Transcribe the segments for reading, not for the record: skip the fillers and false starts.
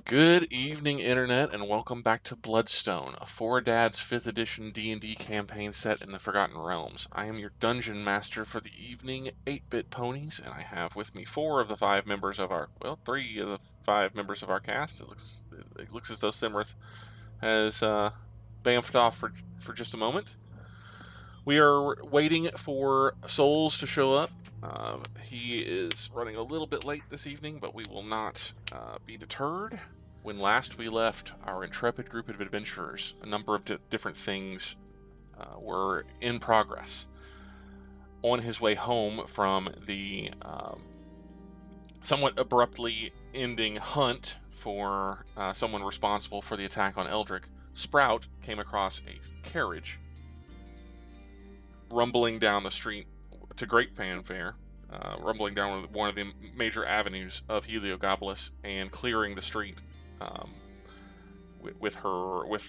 Good evening, Internet, and welcome back to Bloodstone, a 4Dad's 5th edition D&D campaign set in the Forgotten Realms. I am your Dungeon Master for the evening, 8BitPonies, and I have with me 3 of the 5 members of our cast. It looks as though Cymryth has bamfed off for just a moment. We are waiting for Souls to show up. He is running a little bit late this evening, but we will not be deterred. When last we left our intrepid group of adventurers, a number of different things were in progress. On his way home from the somewhat abruptly ending hunt for someone responsible for the attack on Eldrick, Sprout came across a carriage rumbling down the street to great fanfare, rumbling down one of the major avenues of Heliogabalus and clearing the street with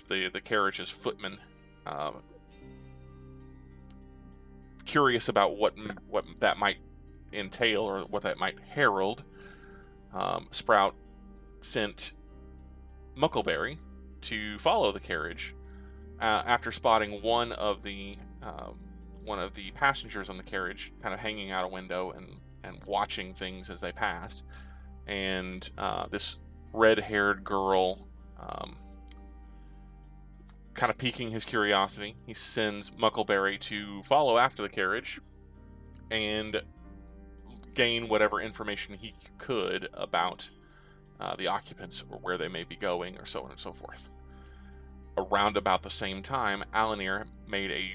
the carriage's footman, curious about what that might entail or what that might herald. Sprout sent Muckleberry to follow the carriage after spotting one of the passengers on the carriage kind of hanging out a window and watching things as they passed. And this red-haired girl kind of piquing his curiosity, he sends Muckleberry to follow after the carriage and gain whatever information he could about the occupants or where they may be going or so on and so forth. Around about the same time, Alanere made a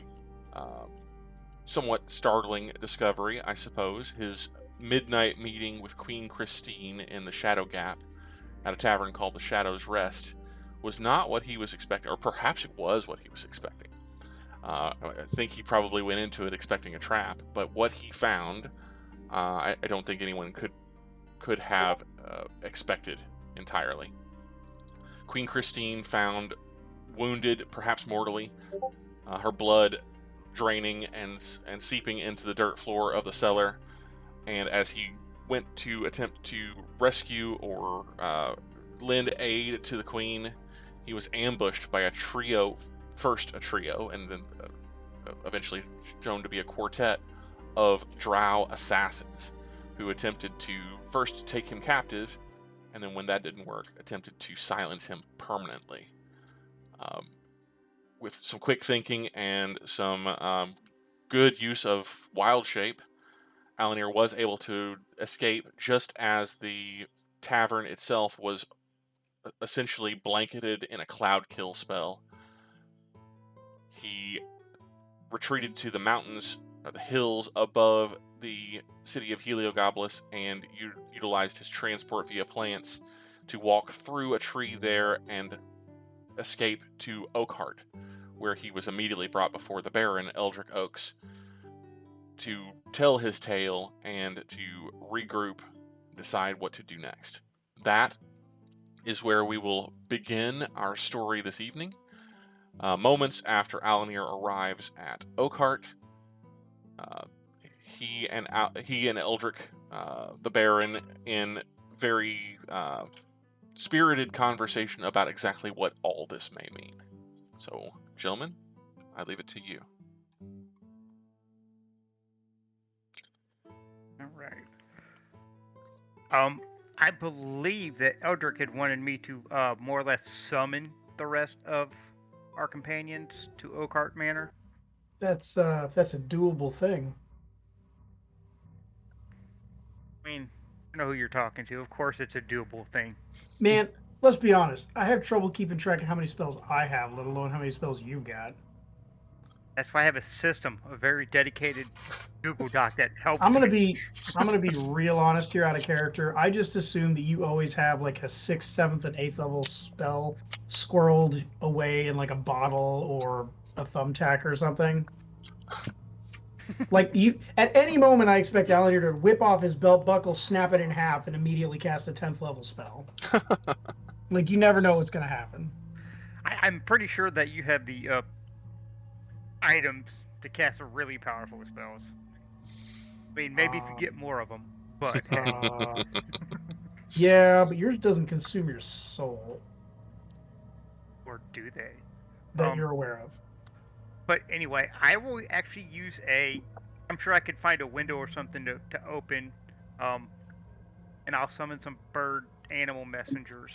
somewhat startling discovery, I suppose. His midnight meeting with Queen Christine in the Shadow Gap at a tavern called the Shadow's Rest was not what he was expecting, or perhaps it was what he was expecting. I think he probably went into it expecting a trap, but what he found, I don't think anyone could have expected entirely. Queen Christine found wounded, perhaps mortally, her blood draining and seeping into the dirt floor of the cellar, and as he went to attempt to rescue or lend aid to the queen, he was ambushed by a trio, and then eventually shown to be a quartet of Drow assassins who attempted to first take him captive, and then when that didn't work, attempted to silence him permanently. With some quick thinking and some good use of wild shape, Alanere was able to escape just as the tavern itself was essentially blanketed in a cloud kill spell. He retreated to the mountains, or the hills above the city of Heliogabalus, and utilized his transport via plants to walk through a tree there and escape to Oakhart, where he was immediately brought before the Baron, Eldrick Oks, to tell his tale and to regroup, decide what to do next. That is where we will begin our story this evening. Moments after Alanere arrives at Oakhart, he and Eldrick, the Baron, in very spirited conversation about exactly what all this may mean. So, gentlemen, I leave it to you. All right. I believe that Eldrick had wanted me to more or less summon the rest of our companions to Oakhart Manor. That's a doable thing. I mean, I know who you're talking to. Of course, it's a doable thing. Man, let's be honest. I have trouble keeping track of how many spells I have, let alone how many spells you got. That's why I have a system, a very dedicated Google Doc that helps I'm gonna me. be real honest here, out of character. I just assume that you always have like a 6th, 7th, and 8th level spell squirreled away in like a bottle or a thumbtack or something. Like, you, at any moment, I expect Alanere to whip off his belt buckle, snap it in half, and immediately cast a 10th level spell. Like, you never know what's gonna happen. I'm pretty sure that you have the items to cast really powerful spells. I mean, maybe if you get more of them, but Yeah, but yours doesn't consume your soul Or do they? that you're aware of. But anyway, I will actually use I'm sure I could find a window or something to open, and I'll summon some bird animal messengers.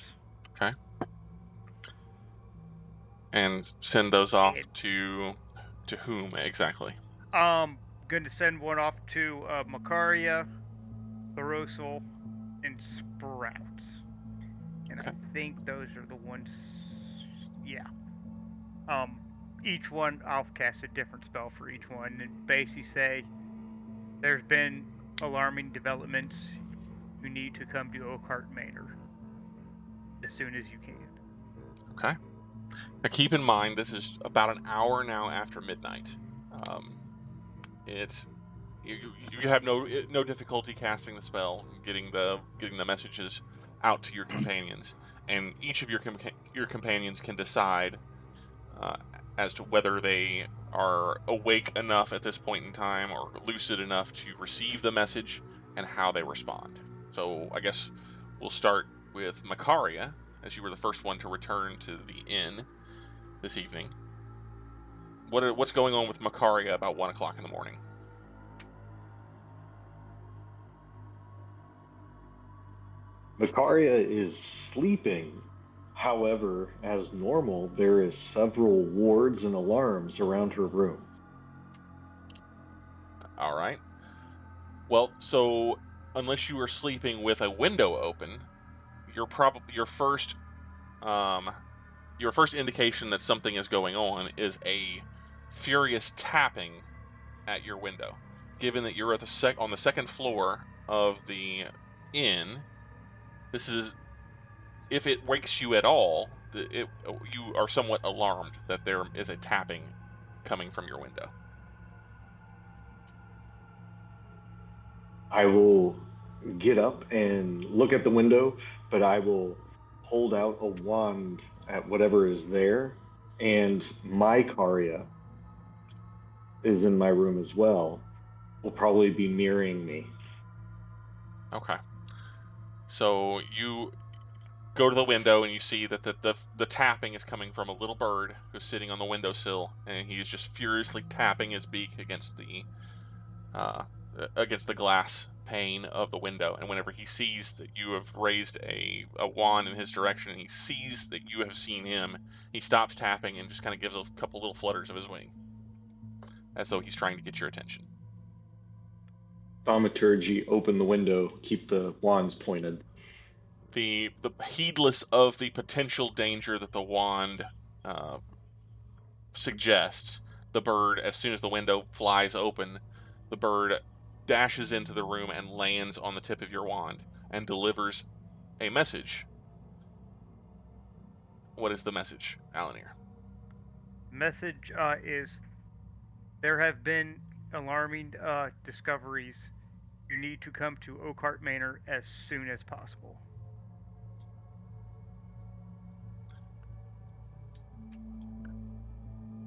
Okay. And send those off And, to whom exactly? going to send one off to Makaria, Thoros'l, and Sprouts. And Okay. I think those are the ones. Yeah. Each one, I'll cast a different spell for each one, and basically say, "There's been alarming developments. You need to come to Oakhart Manor as soon as you can." Okay. Now keep in mind, this is about an hour now after midnight. It's you have no difficulty casting the spell, getting the messages out to your companions, and each of your companions can decide as to whether they are awake enough at this point in time or lucid enough to receive the message and how they respond. So I guess we'll start with Makaria, as you were the first one to return to the inn this evening. What's going on with Makaria about 1 o'clock in the morning? Makaria is sleeping. However, as normal, there is several wards and alarms around her room. All right. Well, so unless you were sleeping with a window open, your first indication that something is going on is a furious tapping at your window. Given that you're at on the second floor of the inn, this is, if it wakes you at all, you are somewhat alarmed that there is a tapping coming from your window. I will get up and look at the window, but I will hold out a wand at whatever is there, and Makaria is in my room as well. Will probably be mirroring me. Okay. So you go to the window and you see that the tapping is coming from a little bird who's sitting on the windowsill, and he is just furiously tapping his beak against the glass pane of the window. And whenever he sees that you have raised a wand in his direction and he sees that you have seen him, he stops tapping and just kind of gives a couple little flutters of his wing, as though he's trying to get your attention. Thaumaturgy, open the window, keep the wands pointed. The heedless of the potential danger that the wand suggests, the bird, as soon as the window flies open, the bird dashes into the room and lands on the tip of your wand and delivers a message. What is the message, Alanere? Message is, there have been alarming discoveries. You need to come to Oakhart Manor as soon as possible.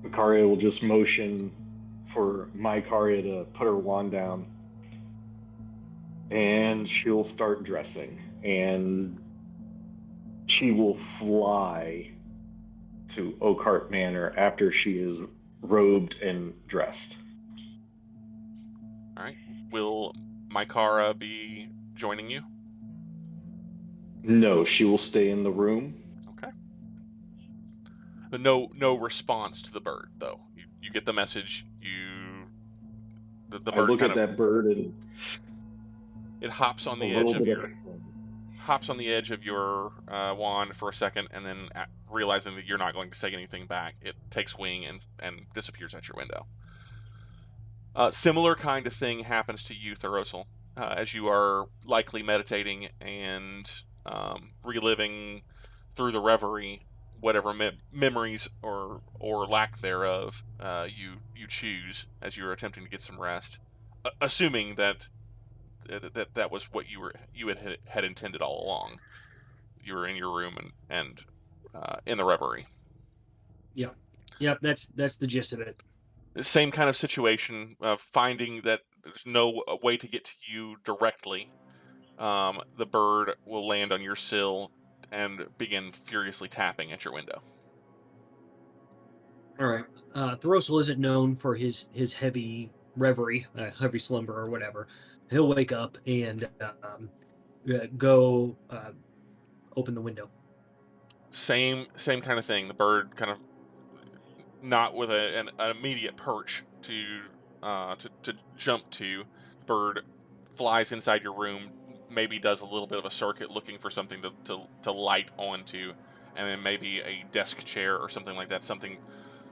Makaria will just motion for Makaria to put her wand down, and she'll start dressing, and she will fly to Oakhart Manor after she is robed and dressed. All right. Will Makaria be joining you? No, she will stay in the room. Okay. No response to the bird, though. You get the message. The bird, I look at that bird and it hops on the edge of your wand for a second, and then realizing that you're not going to say anything back, it takes wing and disappears at your window. Similar kind of thing happens to you, Thoros'l, as you are likely meditating and reliving through the reverie whatever memories or lack thereof you choose as you're attempting to get some rest, assuming that was what you had intended all along. You were in your room and in the reverie. Yep. That's the gist of it. Same kind of situation, finding that there's no way to get to you directly. the bird will land on your sill and begin furiously tapping at your window. All right. Thoros'l isn't known for his heavy reverie, heavy slumber or whatever. He'll wake up and go open the window. Same kind of thing. The bird kind of not with an immediate perch to jump to. The bird flies inside your room, maybe does a little bit of a circuit looking for something to light onto, and then maybe a desk chair or something like that, something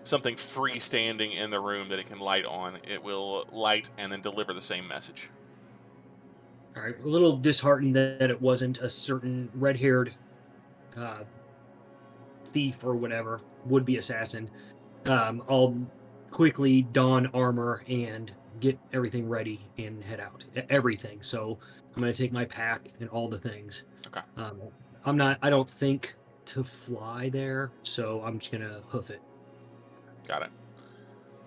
freestanding in the room that it can light on. It will light and then deliver the same message. All right. A little disheartened that it wasn't a certain red-haired thief or whatever, would-be assassin. I'll quickly don armor and get everything ready and head out. Everything. So I'm going to take my pack and all the things. Okay. I don't think to fly there, so I'm just going to hoof it. Got it.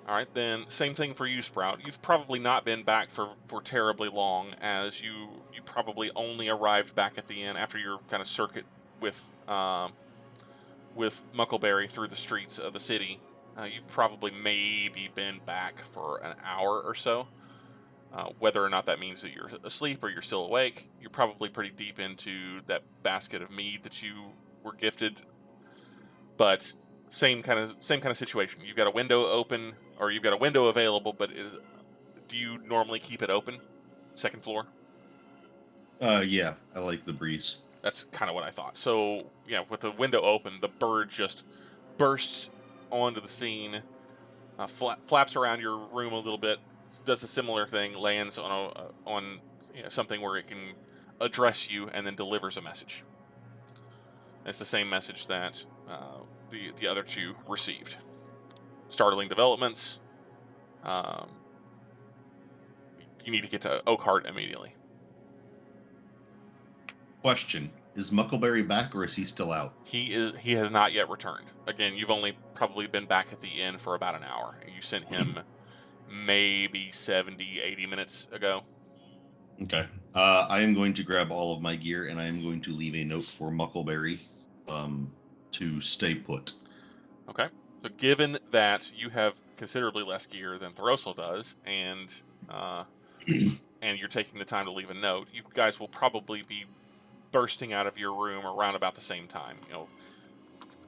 All right, then same thing for you, Sprout. You've probably not been back for terribly long, as you probably only arrived back at the inn after your kind of circuit with Muckleberry through the streets of the city. You've probably maybe been back for an hour or so. Whether or not that means that you're asleep or you're still awake, you're probably pretty deep into that basket of mead that you were gifted. But same kind of situation. You've got a window open, or you've got a window available, but do you normally keep it open? Second floor? Yeah, I like the breeze. That's kind of what I thought. So, yeah, with the window open, the bird just bursts onto the scene, flaps around your room a little bit, does a similar thing, lands on something where it can address you, and then delivers a message. It's the same message that the other two received. Startling developments. You need to get to Oakhart immediately. Question: is Muckleberry back, or is he still out? He has not yet returned. Again, you've only probably been back at the inn for about an hour. You sent him maybe 70, 80 minutes ago. Okay. I am going to grab all of my gear, and I am going to leave a note for Muckleberry to stay put. Okay. So given that you have considerably less gear than Thoros'l does, and you're taking the time to leave a note, you guys will probably be bursting out of your room around about the same time.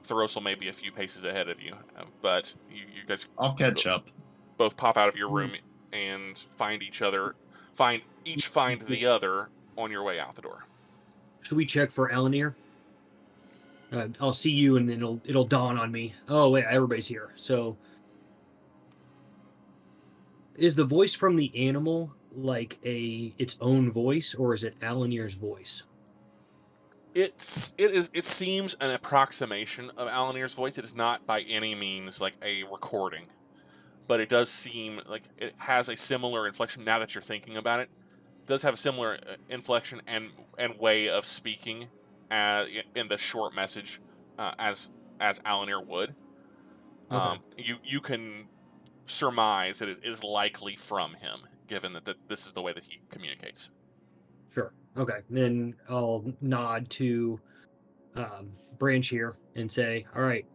Thoros'l may be a few paces ahead of you, but you guys... I'll catch up. Both pop out of your room and find each other, find the other on your way out the door. Should we check for Alanere? I'll see you, and then it'll dawn on me. Oh wait, everybody's here. So, is the voice from the animal like its own voice, or is it Alanere's voice? It seems an approximation of Alanere's voice. It is not by any means like a recording, but it does seem like it has a similar inflection. Now that you're thinking about it, does have a similar inflection and way of speaking in the short message as Alanere would. Okay. You can surmise that it is likely from him, given that this is the way that he communicates. Sure. Okay. Then I'll nod to Branch here and say, "All right,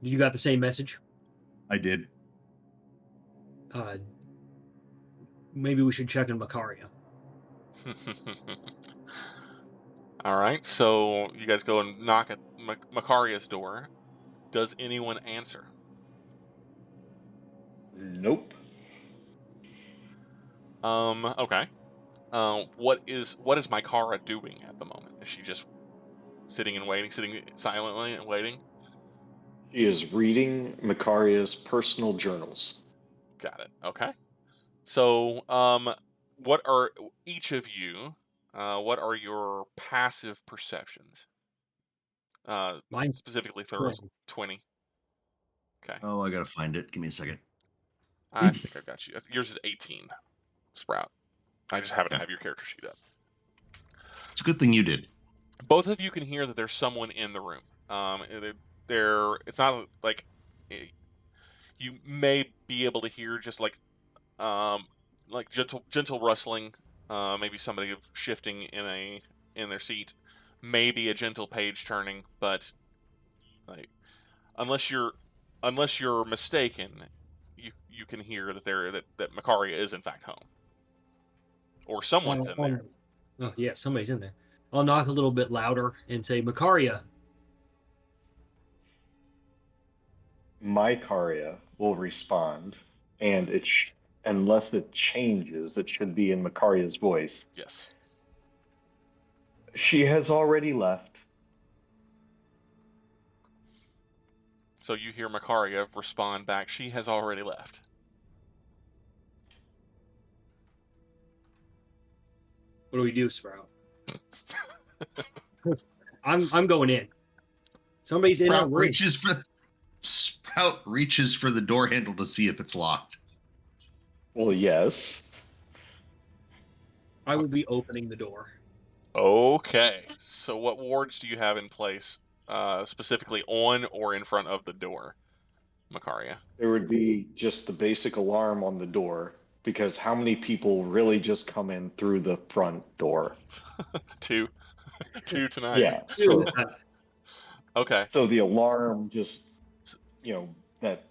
you got the same message?" I did. Maybe we should check in Makaria. All right, so you guys go and knock at Makaria's door. Does anyone answer? Nope. Okay. What is Makaria doing at the moment? Is she just sitting and waiting, sitting silently and waiting? He is reading Makaria's personal journals. Got it. Okay. So, what are each of you? What are your passive perceptions? Mine Specifically, Thoros'l. 20. Okay. Oh, I gotta find it. Give me a second. I think I've got you. Yours is 18, Sprout. I just happen to have your character sheet up. It's a good thing you did. Both of you can hear that there's someone in the room. It's not like you may be able to hear just like like gentle rustling, maybe somebody shifting in their seat, maybe a gentle page turning, but like unless you're mistaken, you can hear that Makaria is in fact home, or someone's in there. Oh yeah, somebody's in there. I'll knock a little bit louder and say, Makaria. Makaria will respond, and unless it changes, it should be in Makaria's voice. Yes. She has already left. So you hear Makaria respond back, she has already left. What do we do, Sprout? I'm going in. Somebody's in our room. Sprout reaches for the door handle to see if it's locked. Well, yes. I would be opening the door. Okay. So what wards do you have in place, specifically on or in front of the door, Makaria? There would be just the basic alarm on the door, because how many people really just come in through the front door? Two tonight. Yeah. So, okay. so the alarm just, that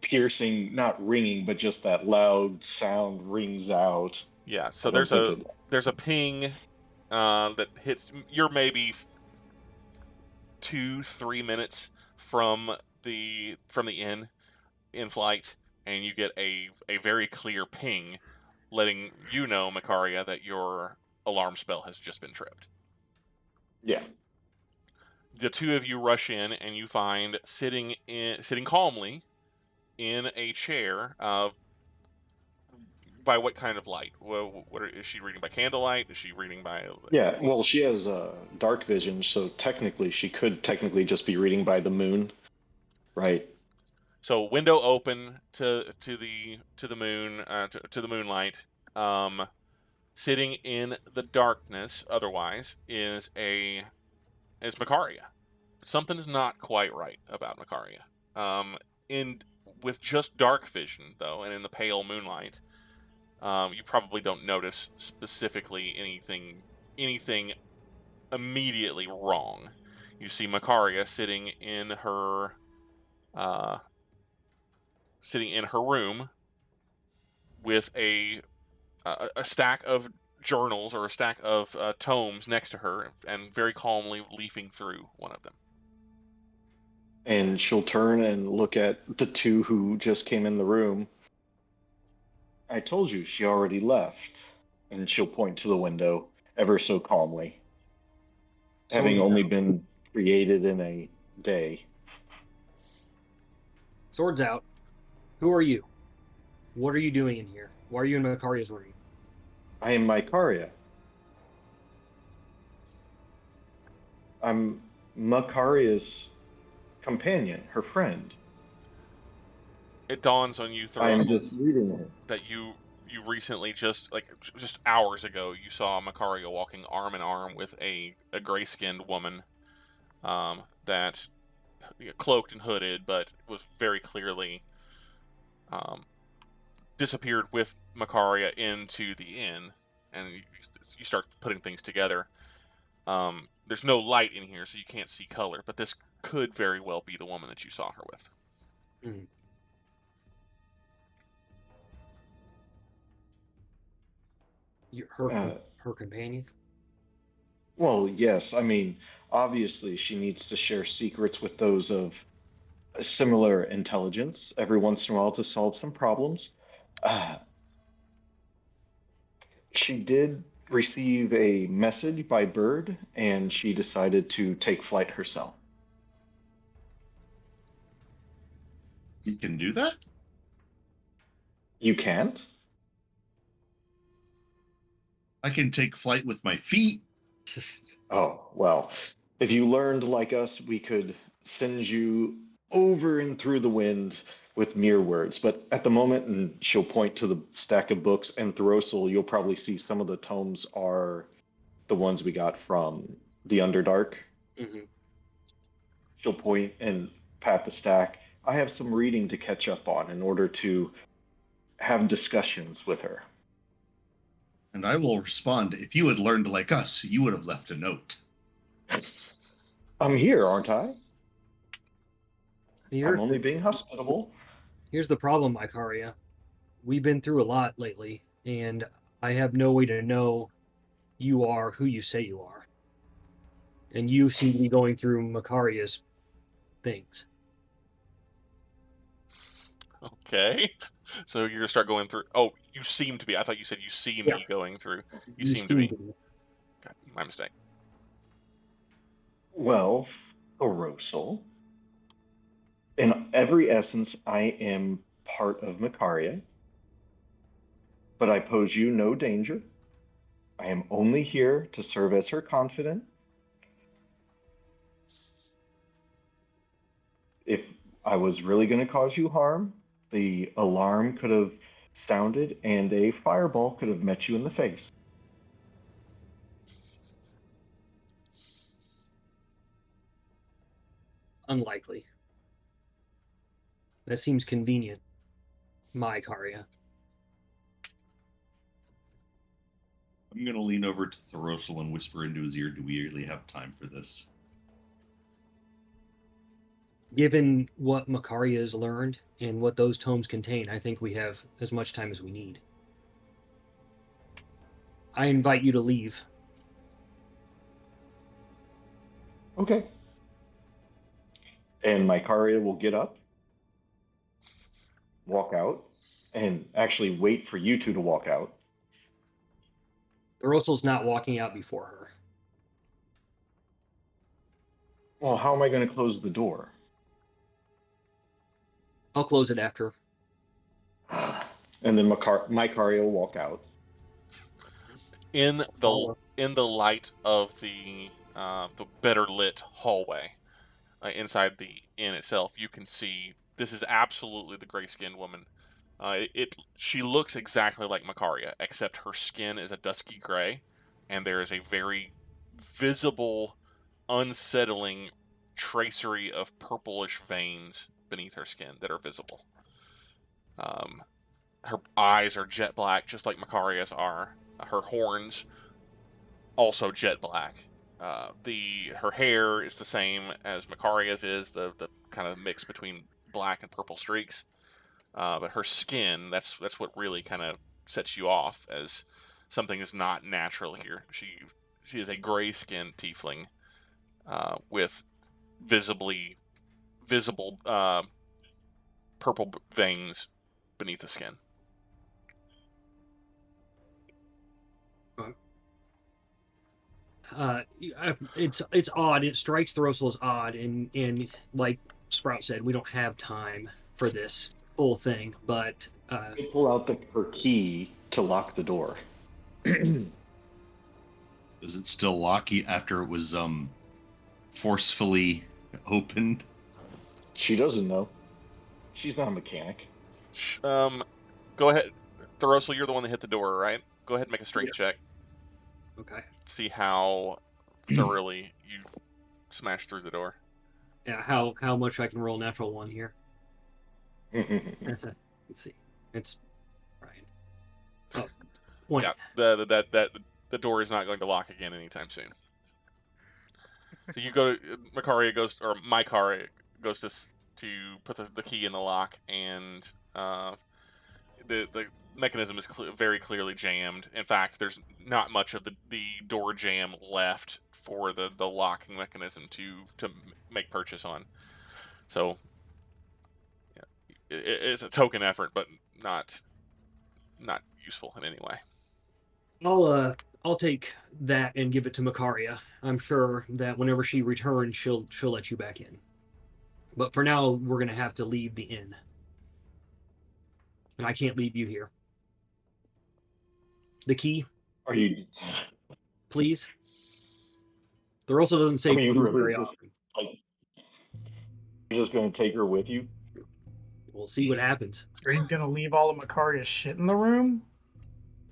piercing, not ringing, but just that loud sound rings out. Yeah. So there's a ping that hits. You're maybe 2-3 minutes from the inn in flight, and you get a very clear ping letting you know, Makaria, that your alarm spell has just been tripped. Yeah. The two of you rush in, and you find sitting calmly in a chair. By what kind of light? Is she reading by candlelight? Is she reading by? Yeah. Well, she has dark vision, so technically she could just be reading by the moon, right? So window open to the moon, to the moonlight. Sitting in the darkness, otherwise, is Makaria. Something's not quite right about Makaria. With just dark vision though, and in the pale moonlight, you probably don't notice specifically anything immediately wrong. You see Makaria sitting in her room with a stack of journals or a stack of tomes next to her, and very calmly leafing through one of them. And she'll turn and look at the two who just came in the room. I told you she already left. And she'll point to the window ever so calmly. Having only been created in a day. Swords out. Who are you? What are you doing in here? Why are you in Makaria's room? I am Makaria. I'm Makaria's companion, her friend. It dawns on you, Thoros'l, I'm just reading it. That you recently, just hours ago, you saw Makaria walking arm in arm with a gray-skinned woman, that cloaked and hooded, but was very clearly disappeared with Makaria into the inn, and you start putting things together. There's no light in here, so you can't see color, but this could very well be the woman that you saw her with. Mm. Her companion? Well, yes. I mean, obviously she needs to share secrets with those of a similar intelligence every once in a while to solve some problems. She did receive a message by bird, and she decided to take flight herself. You can do that? You can't? I can take flight with my feet. Oh, well, if you learned like us, we could send you over and through the wind with mere words. But at the moment, and she'll point to the stack of books, and Thoros'l, you'll probably see some of the tomes are the ones we got from the Underdark. Mm-hmm. She'll point and pat the stack. I have some reading to catch up on in order to have discussions with her. And I will respond, if you had learned like us, you would have left a note. I'm here, aren't I? Here, I'm only being hospitable. here's the problem, Makaria. We've been through a lot lately, and I have no way to know you are who you say you are. And you seem to be going through Makaria's things. Okay. So you're gonna start going through. Oh, you seem to be. I thought you said you see me going through. You seem to be. God, my mistake. Well, Thoros'l, in every essence, I am part of Makaria, but I pose you no danger. I am only here to serve as her confidant. If I was really going to cause you harm, the alarm could have sounded and a fireball could have met you in the face. Unlikely. That seems convenient, Makaria. I'm going to lean over to Thoros'l and whisper into his ear, do we really have time for this? Given what Makaria has learned and what those tomes contain, I think we have as much time as we need. I invite you to leave. Okay. And Makaria will get up, walk out, and actually wait for you two to walk out. Thoros'l's not walking out before her. Well, how am I going to close the door? I'll close it after. And then Makaria will walk out. In the light of the better lit hallway inside the inn itself, you can see this is absolutely the gray-skinned woman. She looks exactly like Makaria, except her skin is a dusky gray, and there is a very visible, unsettling tracery of purplish veins beneath her skin that are visible. Her eyes are jet black, just like Makaria's are. Her horns also jet black. Her hair is the same as Makaria's is, the kind of mix between black and purple streaks. But her skin, that's what really kind of sets you off as something is not natural here. She is a gray-skinned tiefling with visible purple veins beneath the skin. It's odd. It strikes Thoros'l as odd, and like Sprout said, we don't have time for this full thing. But Pull out her key to lock the door. Is it still locky after it was forcefully opened? She doesn't know. She's not a mechanic. Go ahead, Thoros'l. You're the one that hit the door, right? Go ahead and make a strength check. okay. See how thoroughly you smash through the door. Yeah, how much I can roll natural one here? Let's see. It's Ryan. Oh, 20. Yeah, the door is not going to lock again anytime soon. So you go to Makaria goes to put the key in the lock, and the mechanism is very clearly jammed. In fact, there's not much of the door jam left for the locking mechanism to make purchase on. So yeah, it's a token effort, but not useful in any way. I'll take that and give it to Makaria. I'm sure that whenever she returns, she'll let you back in. But for now, we're gonna have to leave the inn, and I can't leave you here. The key, Are you? please. Thoros'l doesn't say You really very just, often. you're just going to take her with you? We'll see what happens. Are you gonna leave all of Makaria's shit in the room?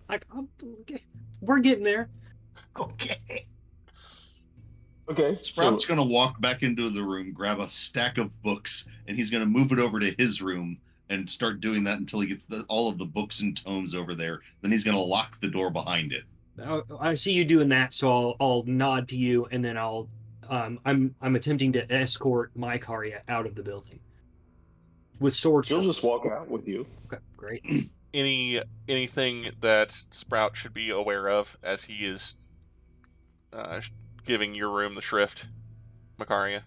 Okay. We're getting there. Okay. Okay. Sprout's going to walk back into the room, grab a stack of books, and he's going to move it over to his room and start doing that until he gets all of the books and tomes over there. Then he's going to lock the door behind it. I see you doing that, so I'll nod to you, and then I'm attempting to escort Makaria out of the building with swords. She'll just walk out with you. Okay, great. Anything that Sprout should be aware of as he is giving your room the shrift, Makaria?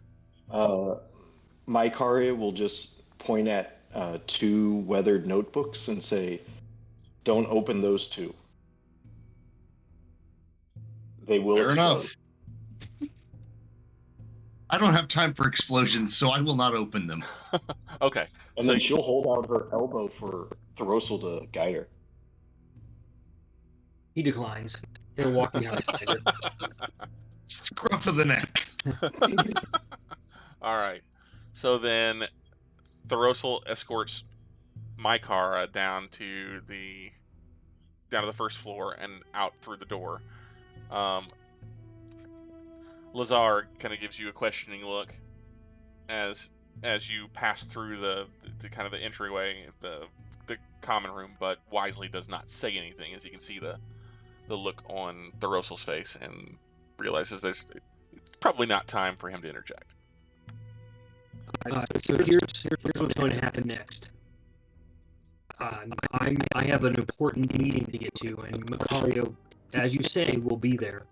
Makaria will just point at 2 weathered notebooks and say, "Don't open those 2. They will Fair explode." enough. I don't have time for explosions, so I will not open them. Okay. And then she'll hold out her elbow for Thoros'l to guide her. He declines. He'll walk behind her. Scruff of the neck. All right. So then Thoros'l escorts Makaria down to the first floor and out through the door. Lazar kind of gives you a questioning look as you pass through the kind of the entryway, the common room, but wisely does not say anything as you can see the look on Thoros'l's face and realizes it's probably not time for him to interject. So here's what's going to happen next. I have an important meeting to get to, and Makaria, as you say, will be there.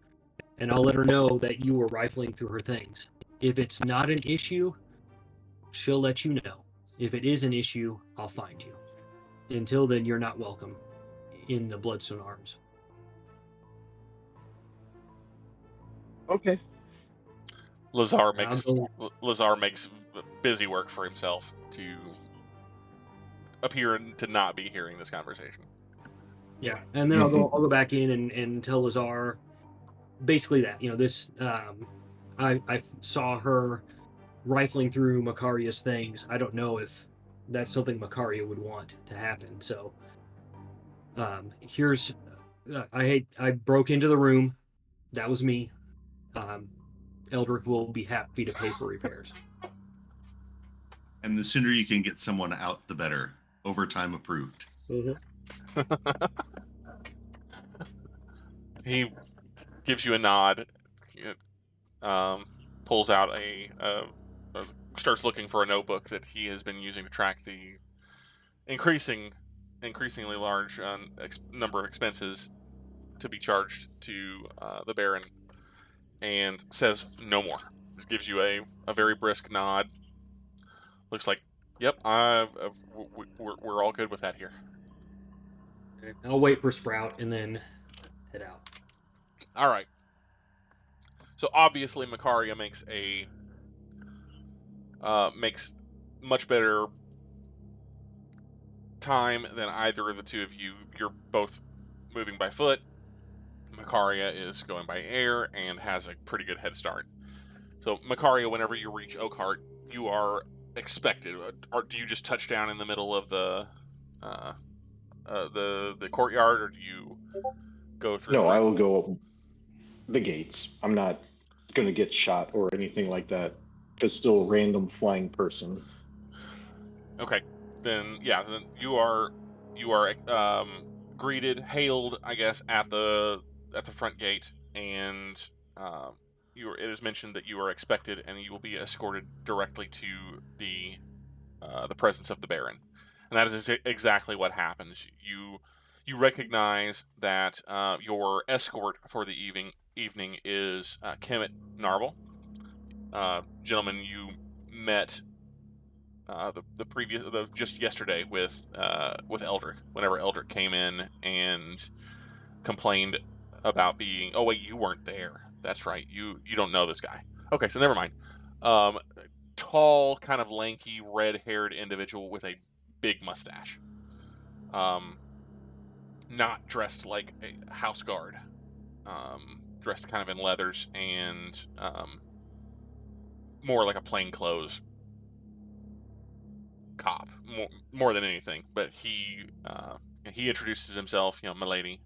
And I'll let her know that you were rifling through her things. If it's not an issue, she'll let you know. If it is an issue, I'll find you. Until then, you're not welcome in the Bloodstone Arms. Okay. Lazar makes busy work for himself to appear to not be hearing this conversation. Yeah, and then I'll go back in and tell Lazar basically that, this, I saw her rifling through Makaria's things. I don't know if that's something Makaria would want to happen. So here's, I broke into the room. That was me. Eldrick will be happy to pay for repairs. And the sooner you can get someone out, the better. Overtime approved. Mm-hmm. He gives you a nod, pulls out starts looking for a notebook that he has been using to track the increasingly large number of expenses to be charged to the Baron, and says no more. Just gives you a very brisk nod. Looks like, yep, we're all good with that here. Okay. I'll wait for Sprout and then head out. All right. So obviously, Makaria makes much better time than either of the two of you. You're both moving by foot. Makaria is going by air and has a pretty good head start. So Makaria, whenever you reach Oakhart, you are expected. Or do you just touch down in the middle of the courtyard, or do you go through? No, I will go up the gates. I'm not going to get shot or anything like that. Just still a random flying person. Okay, then you are greeted, hailed, I guess, at the front gate, and it is mentioned that you are expected, and you will be escorted directly to the presence of the Baron, and that is exactly what happens. You recognize that your escort for the evening is Kemet Narble, gentleman you met just yesterday with Eldrick. Whenever Eldrick came in and complained about being, oh wait, you weren't there. That's right. You don't know this guy. Okay, so never mind. Tall, kind of lanky, red-haired individual with a big mustache. Not dressed like a house guard. Dressed kind of in leathers and more like a plainclothes cop, more than anything. But he introduces himself, milady.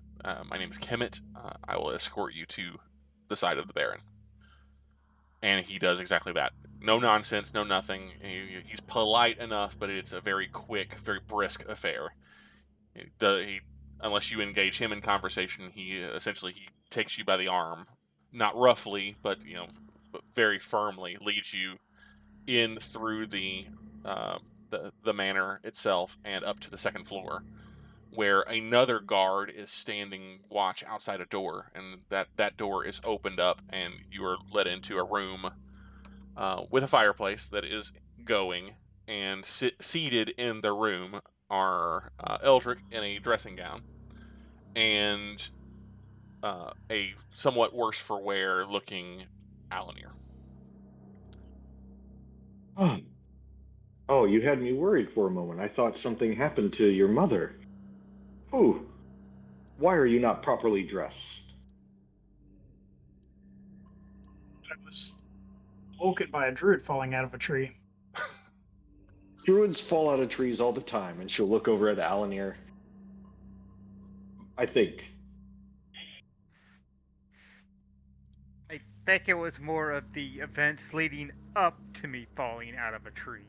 My name is Kemet. I will escort you to the side of the Baron. And he does exactly that. No nonsense, no nothing. He's polite enough, but it's a very quick, very brisk affair. Unless you engage him in conversation, he takes you by the arm, not roughly, but but very firmly leads you in through the manor itself and up to the second floor, where another guard is standing watch outside a door, and that door is opened up, and you are led into a room with a fireplace that is going, and seated in the room are Eldrick in a dressing gown and a somewhat worse for wear looking Alanere. Oh, you had me worried for a moment. I thought something happened to your mother. Ooh, why are you not properly dressed? I was woken by a druid falling out of a tree. Druids fall out of trees all the time, and she'll look over at Alanere. I think. I think it was more of the events leading up to me falling out of a tree.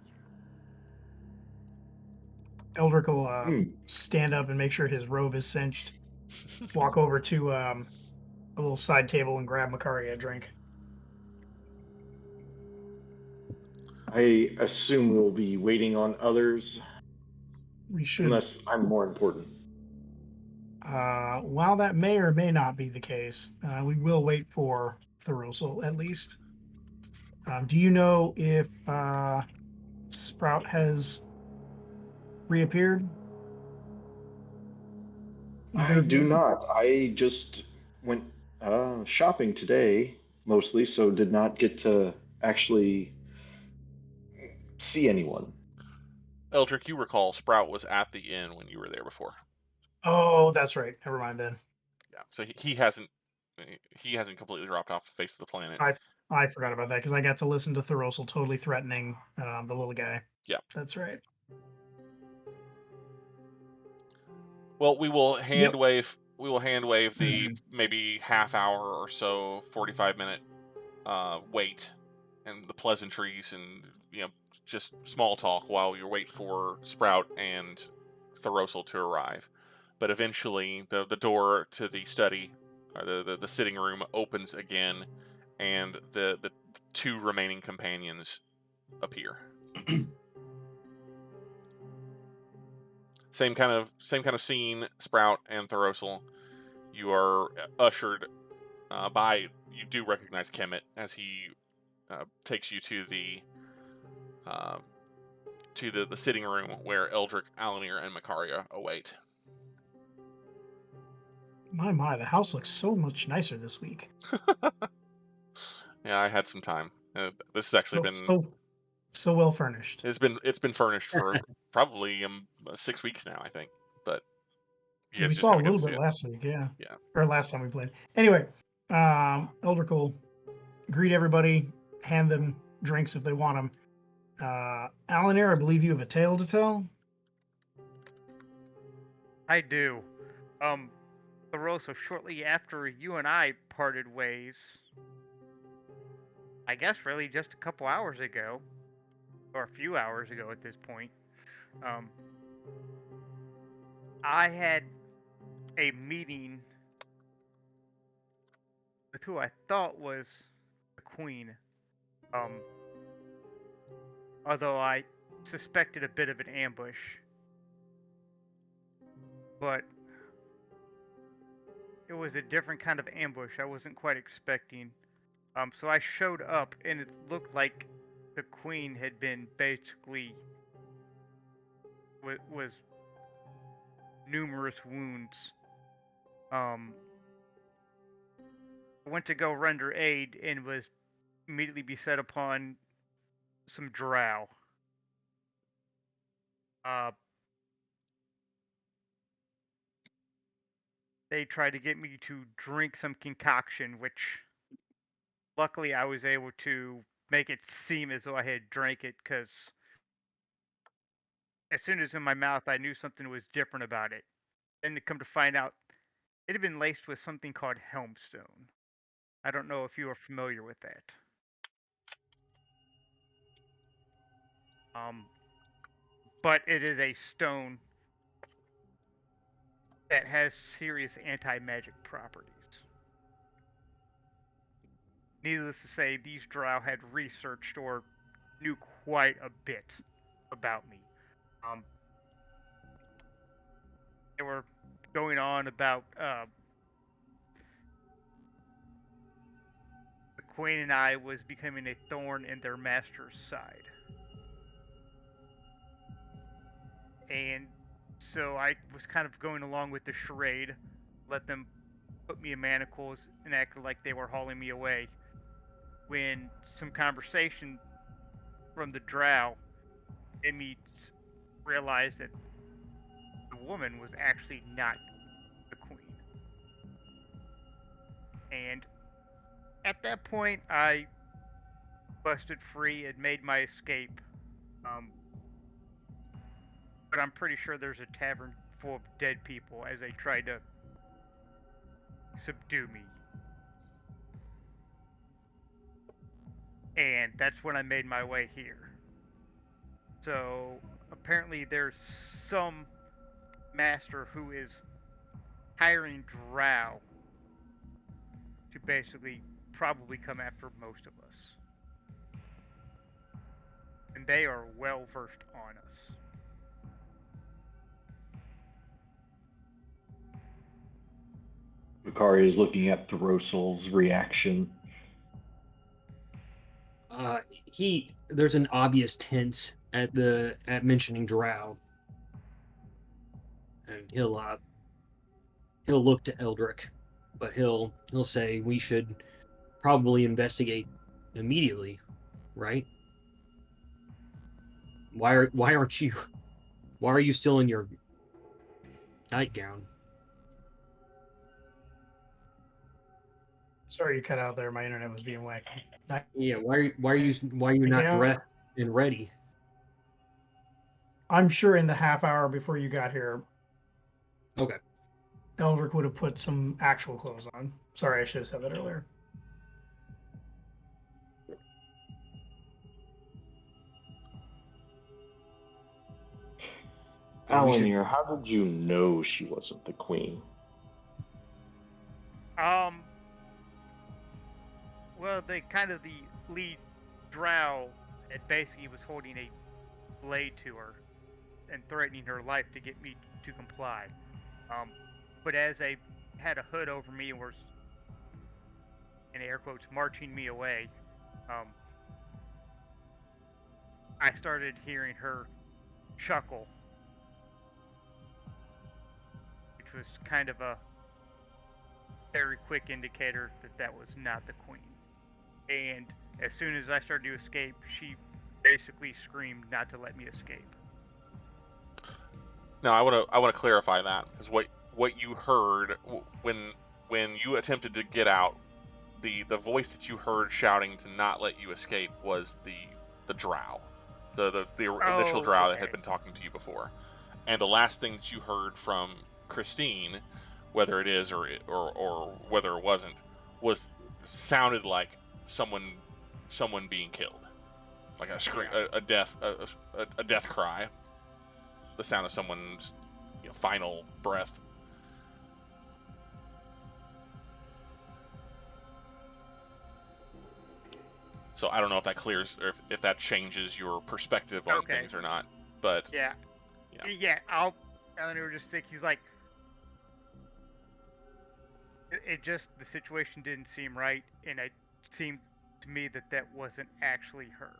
Eldrick will stand up and make sure his robe is cinched. Walk over to a little side table and grab Makaria a drink. I assume we'll be waiting on others. We should. Unless I'm more important. While that may or may not be the case, we will wait for Thoros'l at least. Do you know if Sprout has reappeared? I do not. I just went shopping today, mostly, so did not get to actually see anyone. Eldrick, you recall Sprout was at the inn when you were there before. Oh, that's right. Never mind then. Yeah, so he hasn't completely dropped off the face of the planet. I forgot about that because I got to listen to Thoros'l totally threatening the little guy. Yeah, that's right. Well, we will hand wave. We will hand wave the maybe half hour or so, 45-minute wait, and the pleasantries, and just small talk while you wait for Sprout and Thoros'l to arrive. But eventually, the door to the study, or the sitting room, opens again, and the two remaining companions appear. Same kind of scene. Sprout and Thoros'l. You are ushered by. You do recognize Kemet as he takes you to the sitting room where Eldrick, Alanere, and Makaria await. My, the house looks so much nicer this week. Yeah, I had some time. This has actually been so well furnished. It's been furnished for probably 6 weeks now, I think. But we saw a little bit last week, yeah, or last time we played. Anyway, Eldrick will greet everybody, hand them drinks if they want them. Alanere, I believe you have a tale to tell. I do. Thoros'l, shortly after you and I parted ways, I guess really just a couple hours ago, or a few hours ago at this point, I had a meeting with who I thought was the Queen. Although I suspected a bit of an ambush. But it was a different kind of ambush I wasn't quite expecting. So I showed up, and it looked like the Queen had been basically was numerous wounds. I went to go render aid and was immediately beset upon some drow. They tried to get me to drink some concoction, which luckily I was able to make it seem as though I had drank it, because as soon as in my mouth I knew something was different about it. Then to come to find out, it had been laced with something called helmstone. I don't know if you are familiar with that. But it is a stone that has serious anti-magic properties. Needless to say, these drow had researched or knew quite a bit about me. They were going on about the Queen and I was becoming a thorn in their master's side. And so I was kind of going along with the charade, let them put me in manacles and act like they were hauling me away, when some conversation from the drow made me realize that the woman was actually not the queen. And at that point, I busted free and made my escape. But I'm pretty sure there's a tavern full of dead people as they tried to subdue me. And that's when I made my way here. So apparently there's some master who is hiring drow to basically probably come after most of us. And they are well versed on us. Makaria is looking at Thoros'l's reaction. There's an obvious tense at mentioning Drow, and he'll look to Eldrick, but he'll say we should probably investigate immediately, right? Why are you still in your nightgown? Sorry, you cut out there. My internet was being wacky. Yeah, why are you not dressed and ready? I'm sure in the half hour before you got here, Okay. Eldrick would have put some actual clothes on. Sorry, I should have said that earlier. Alanere, how did you know she wasn't the queen? Well, the lead drow that basically was holding a blade to her and threatening her life to get me to comply. But as they had a hood over me and were, in air quotes, marching me away, I started hearing her chuckle, which was kind of a very quick indicator that was not the queen. And as soon as I started to escape, she basically screamed not to let me escape. Now, I want to clarify that, because what you heard when you attempted to get out, the voice that you heard shouting to not let you escape was the drow, the initial drow that had been talking to you before, and the last thing that you heard from Christine, whether it is or whether it wasn't, sounded like someone being killed, like a scream, a death cry, the sound of someone's final breath. So I don't know if that clears, or if that changes your perspective on things or not. But yeah. Alanere just think he's like, it just, the situation didn't seem right, and it seemed to me that wasn't actually her.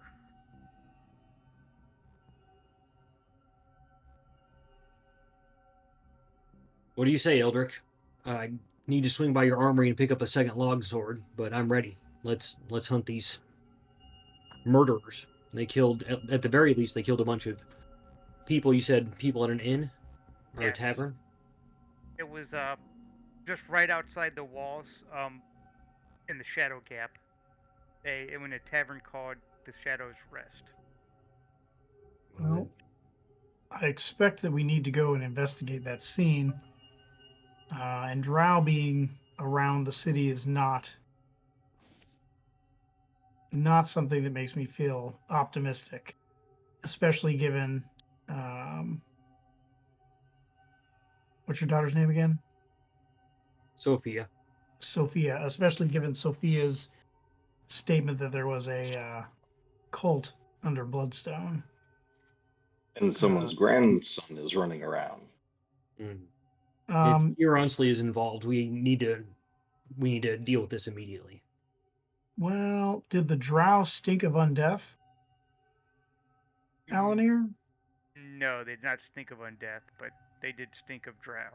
What do you say, Eldrick? I need to swing by your armory and pick up a second log sword, but I'm ready. Let's hunt these murderers. They killed, at the very least, they killed a bunch of people. You said people at an inn or a tavern? It was just right outside the walls, in the Shadow Gap. In a tavern called the Shadow's Rest. Well, I expect that we need to go and investigate that scene. And drow being around the city is not something that makes me feel optimistic. especially given what's your daughter's name again? Sophia. Sophia, especially given Sophia's statement that there was a cult under Bloodstone. And someone's grandson is running around. Mm. Um, If Thoros'l is involved, we need to deal with this immediately. well, did the drow stink of undeath, Alanere? No, they did not stink of undeath, but they did stink of drow.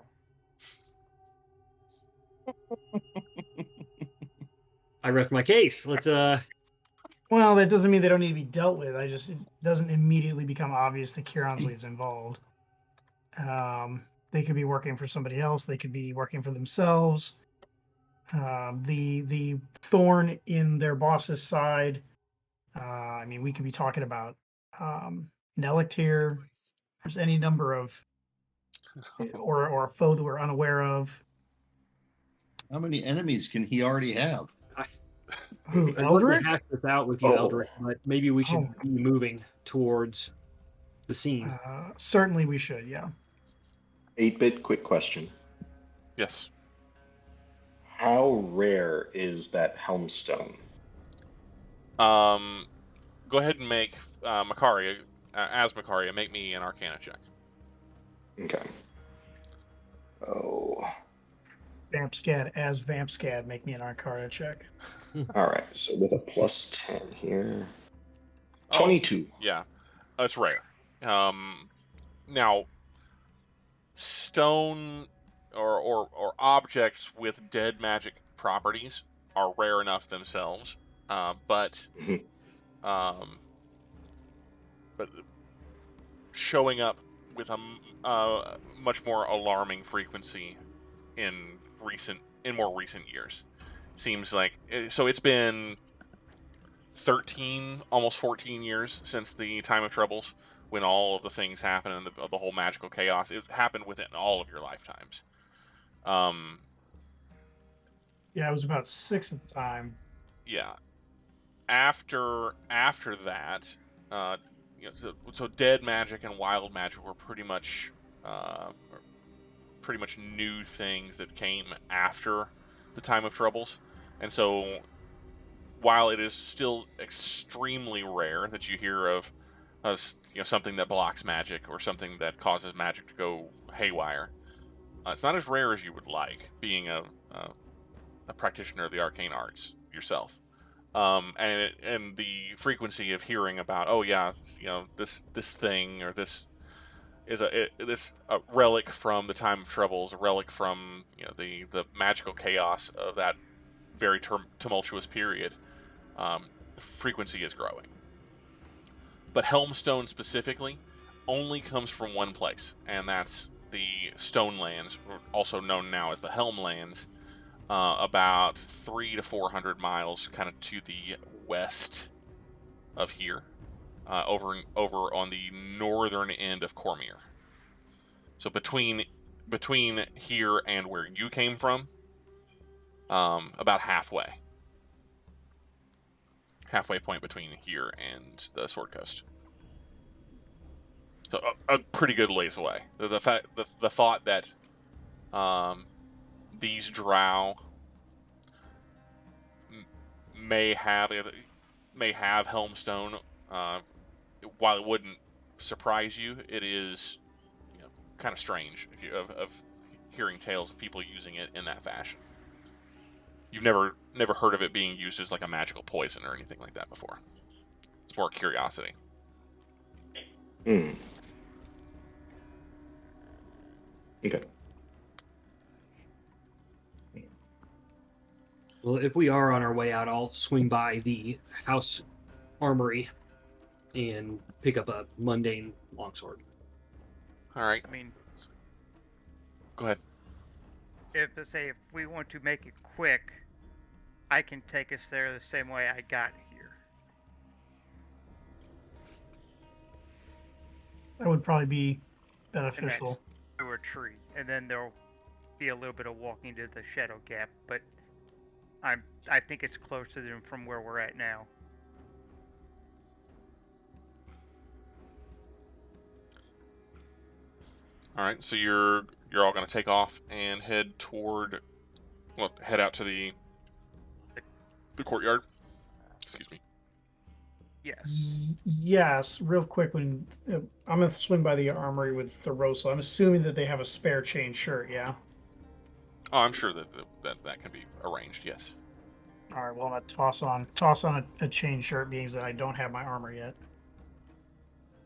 I rest my case. Let's Well, that doesn't mean they don't need to be dealt with. It doesn't immediately become obvious that Thoros'l is involved. They could be working for somebody else. They could be working for themselves. The thorn in their boss's side. I mean, we could be talking about Nelict here. There's any number of, or a foe that we're unaware of. How many enemies can he already have? Who, I want Eldrick? to hash this out with you, Oh. Eldrick, but maybe we should Oh. be moving towards the scene. Certainly we should, yeah. 8-bit, quick question. Yes. How rare is that helmstone? Go ahead and make Makaria, as Makaria, make me an Arcana check. Okay. Oh. Vampskad as Vampskad, make me an Arcana check. All right. So with a plus 10 here. Oh. 22. Yeah, it's rare. Now, stone or objects with dead magic properties are rare enough themselves, but Mhm. but showing up with a much more alarming frequency in more recent years seems like so. It's been 13, almost 14 years since the time of troubles, when all of the things happened and the whole magical chaos. It happened within all of your lifetimes. Yeah, it was about 6 at the time. Yeah. After that, so dead magic and wild magic were pretty much new things that came after the time of troubles, and so while it is still extremely rare that you hear of something that blocks magic or something that causes magic to go haywire, it's not as rare as you would like, being a practitioner of the arcane arts yourself. And the frequency of hearing about, oh yeah, this thing or this is a relic from the time of troubles, a relic from the magical chaos of that very tumultuous period. The frequency is growing. But Helmstone specifically only comes from one place, and that's the Stonelands, also known now as the Helmlands, about 300 to 400 miles kind of to the west of here, over on the northern end of Cormier. So between here and where you came from, about halfway point between here and the Sword Coast. So a pretty good ways away. The thought that these drow may have Helmstone, while it wouldn't surprise you, it is kind of strange of hearing tales of people using it in that fashion. You've never heard of it being used as like a magical poison or anything like that before. It's more curiosity. Hmm. Okay. Well, if we are on our way out, I'll swing by the house armory and pick up a mundane longsword. All right. I mean, Go ahead. if we want to make it quick, I can take us there the same way I got here. That would probably be And that's beneficial. through a tree, and then there'll be a little bit of walking to the Shadow Gap, but I think it's closer than from where we're at now. All right, so you're all going to take off and head out to the courtyard. Excuse me. Yes. Yes, real quick. When I'm gonna swing by the armory with Thoros'l. I'm assuming that they have a spare chain shirt. Yeah. Oh, I'm sure that can be arranged. Yes. All right. Well, I'm gonna toss on a chain shirt, being that I don't have my armor yet.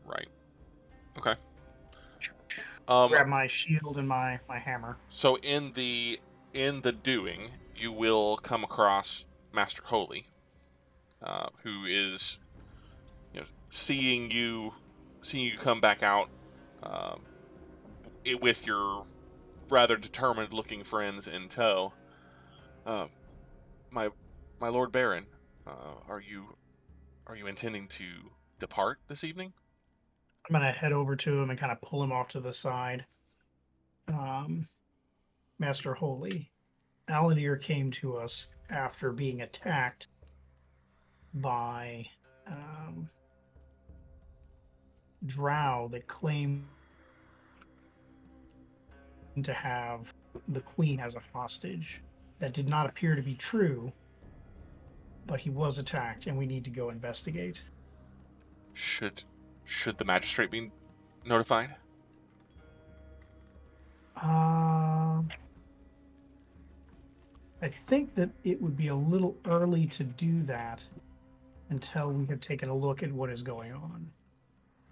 Right. Okay. Grab my shield and my hammer. So in the doing, you will come across Master Holy, who is, seeing you come back out, with your rather determined-looking friends in tow. My Lord Baron, are you intending to depart this evening? I'm gonna head over to him and kind of pull him off to the side. Master Holy, Alanere came to us after being attacked by Draugg that claimed to have the Queen as a hostage. That did not appear to be true, but he was attacked, and we need to go investigate. Should the magistrate be notified? I think that it would be a little early to do that until we have taken a look at what is going on.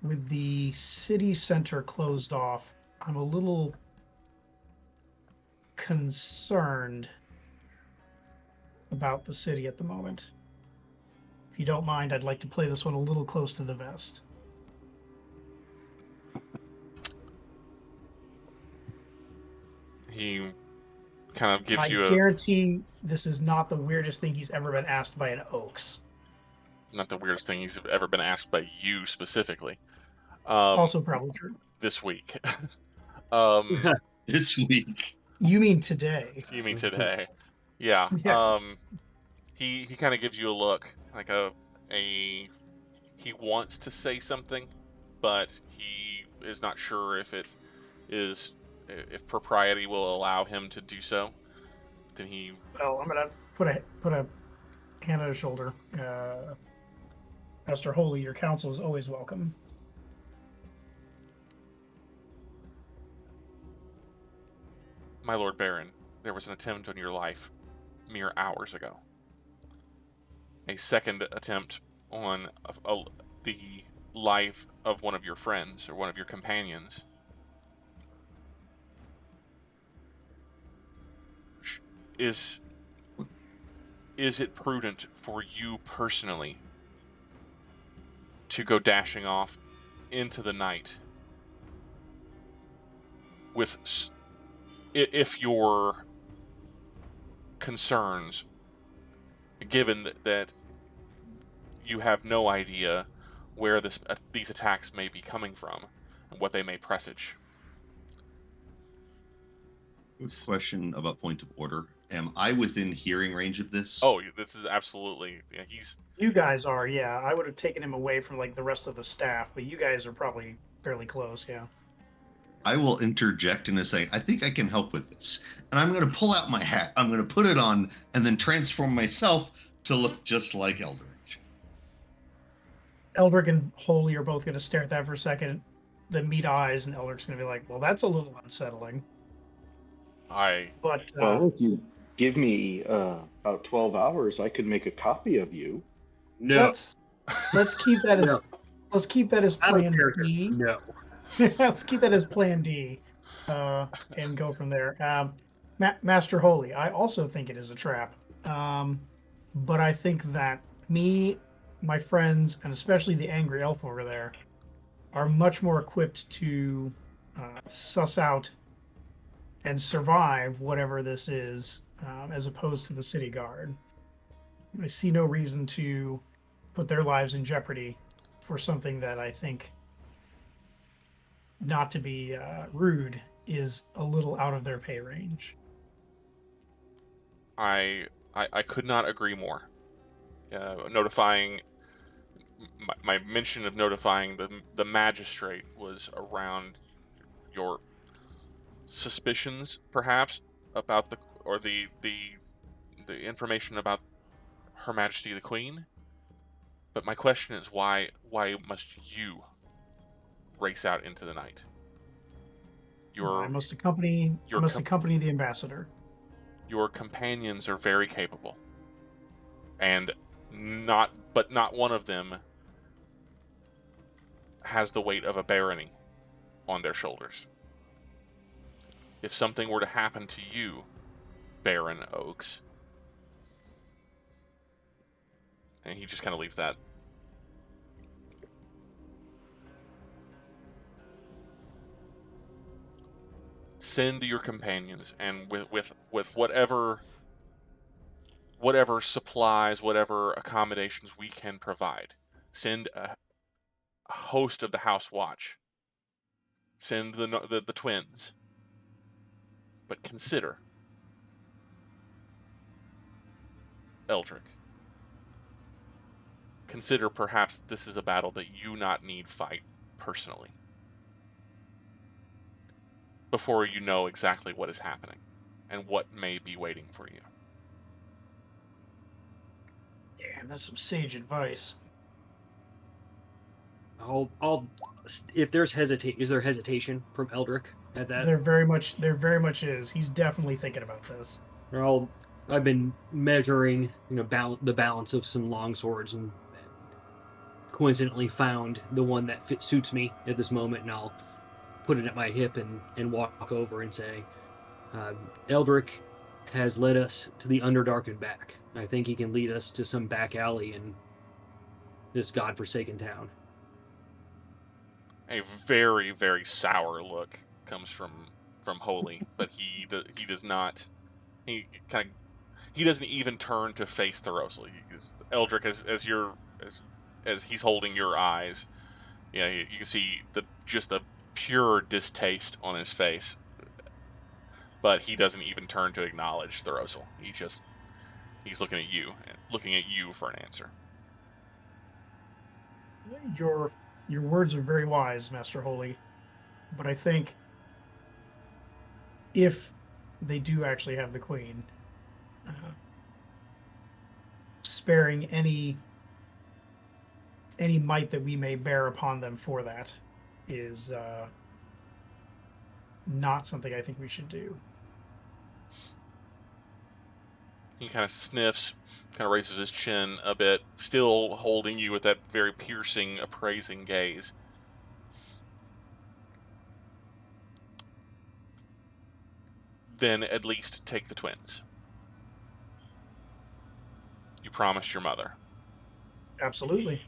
With the city center closed off, I'm a little concerned about the city at the moment. If you don't mind, I'd like to play this one a little close to the vest. He kind of gives you I guarantee this is not the weirdest thing he's ever been asked by an Oks. not the weirdest thing he's ever been asked by you specifically. Also probably true. This week. This week. You mean today? You mean today? Yeah. Yeah. He kind of gives you a look, like he wants to say something, but he is not sure if propriety will allow him to do so. Then he. Well, I'm gonna put a hand on his shoulder. Master Holy, your counsel is always welcome. My Lord Baron, there was an attempt on your life mere hours ago. A second attempt on the life of one of your friends or one of your companions. Is it prudent for you personally to go dashing off into the night with, if your concerns, given that you have no idea where these attacks may be coming from and what they may presage? Question about point of order. Am I within hearing range of this? Oh, this is absolutely. Yeah, You guys are, yeah. I would have taken him away from like the rest of the staff, but you guys are probably fairly close, yeah. I will interject and say, I think I can help with this. And I'm going to pull out my hat. I'm going to put it on and then transform myself to look just like Eldrick. Eldrick and Holy are both going to stare at that for a second, then meet eyes, and Eldrick's going to be like, well, that's a little unsettling. But well, if you give me about 12 hours, I could make a copy of you. No. Let's keep that as let's keep that as plan D. No. Let's keep that as plan D, and go from there. Master Holy, I also think it is a trap, but I think that me, my friends, and especially the angry elf over there, are much more equipped to suss out and survive whatever this is, as opposed to the city guard. I see no reason to put their lives in jeopardy for something that I think, not to be rude, is a little out of their pay range. I could not agree more. Notifying my mention of notifying the magistrate was around your suspicions, perhaps, about the information about Her Majesty the Queen. But my question is, why must you race out into the night? I must accompany the ambassador. Your companions are very capable, and not one of them has the weight of a barony on their shoulders. If something were to happen to you, Baron Oks, and he just kind of leaves that. Send your companions, and with whatever supplies, whatever accommodations we can provide, send a host of the House Watch. Send the twins. But consider, Eldrick. Consider perhaps this is a battle that you not need fight personally, before you know exactly what is happening and what may be waiting for you. Damn, that's some sage advice. I'll if there's is there hesitation from Eldrick at that? There very much is. He's definitely thinking about this. I've been measuring, the balance of some long swords, and coincidentally found the one that suits me at this moment, and I'll put it at my hip and walk over and say, Eldrick has led us to the Underdark and back. I think he can lead us to some back alley in this godforsaken town. A very, very sour look comes from Holy, but he does not. He doesn't even turn to face Thoros'l. Eldrick, as he's holding your eyes, you can see just the pure distaste on his face. But he doesn't even turn to acknowledge Thoros'l. He's looking at you for an answer. Your words are very wise, Master Holy, but I think if they do actually have the Queen, sparing any might that we may bear upon them for that is not something I think we should do. He kind of sniffs, kind of raises his chin a bit, still holding you with that very piercing, appraising gaze. Then at least take the twins. You promised your mother. Absolutely.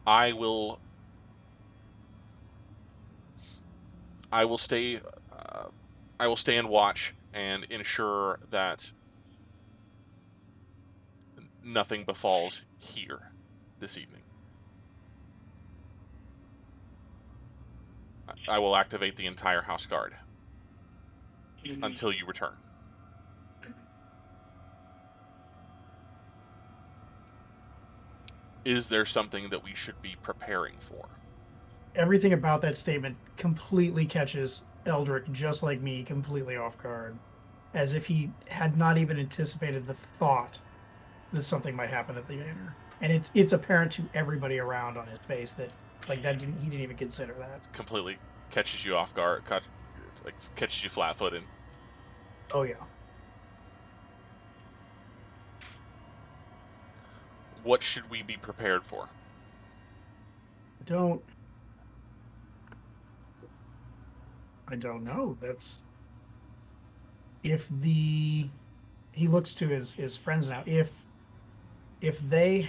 I will stay and watch and ensure that nothing befalls here this evening. I will activate the entire House Guard until you return. Is there something that we should be preparing for? Everything about that statement completely catches Eldrick, just like me, completely off guard, as if he had not even anticipated the thought that something might happen at the manor. And it's apparent to everybody around on his face that he didn't even consider that. Completely catches you off guard, catches you flat-footed. Oh yeah. What should we be prepared for? I don't know. That's he looks to his friends now. If they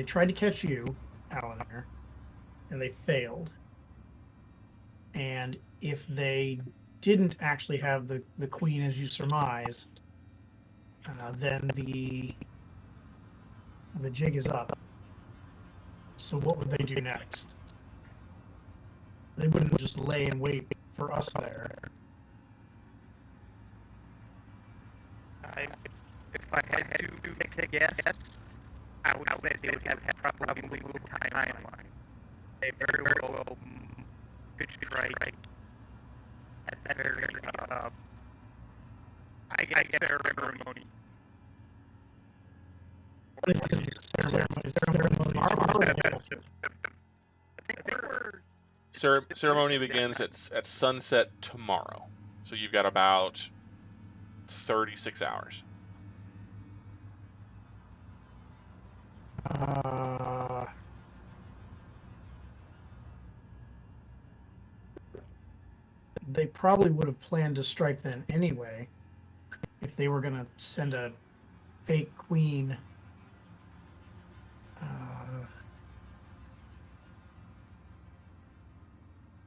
tried to catch you, Alanere, and they failed, and if they didn't actually have the Queen as you surmise, then the jig is up. So what would they do next? They wouldn't just lay in wait for us there. If I had to make a guess, I would say they would have probably moved the timeline. They very well could strike at that very, I guess, ceremony. Ceremony begins at sunset tomorrow, so you've got about 36 hours. They probably would have planned to strike then anyway, if they were going to send a fake queen.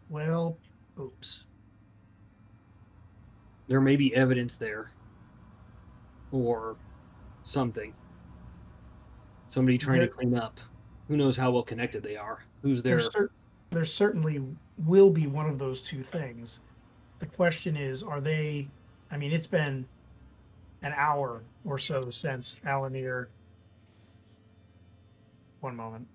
Well, oops. There may be evidence there, or something. Somebody trying to clean up. Who knows how well connected they are? Who's there? There certainly will be one of those two things. The question is, are they? I mean, it's been an hour or so since Alanere. One moment.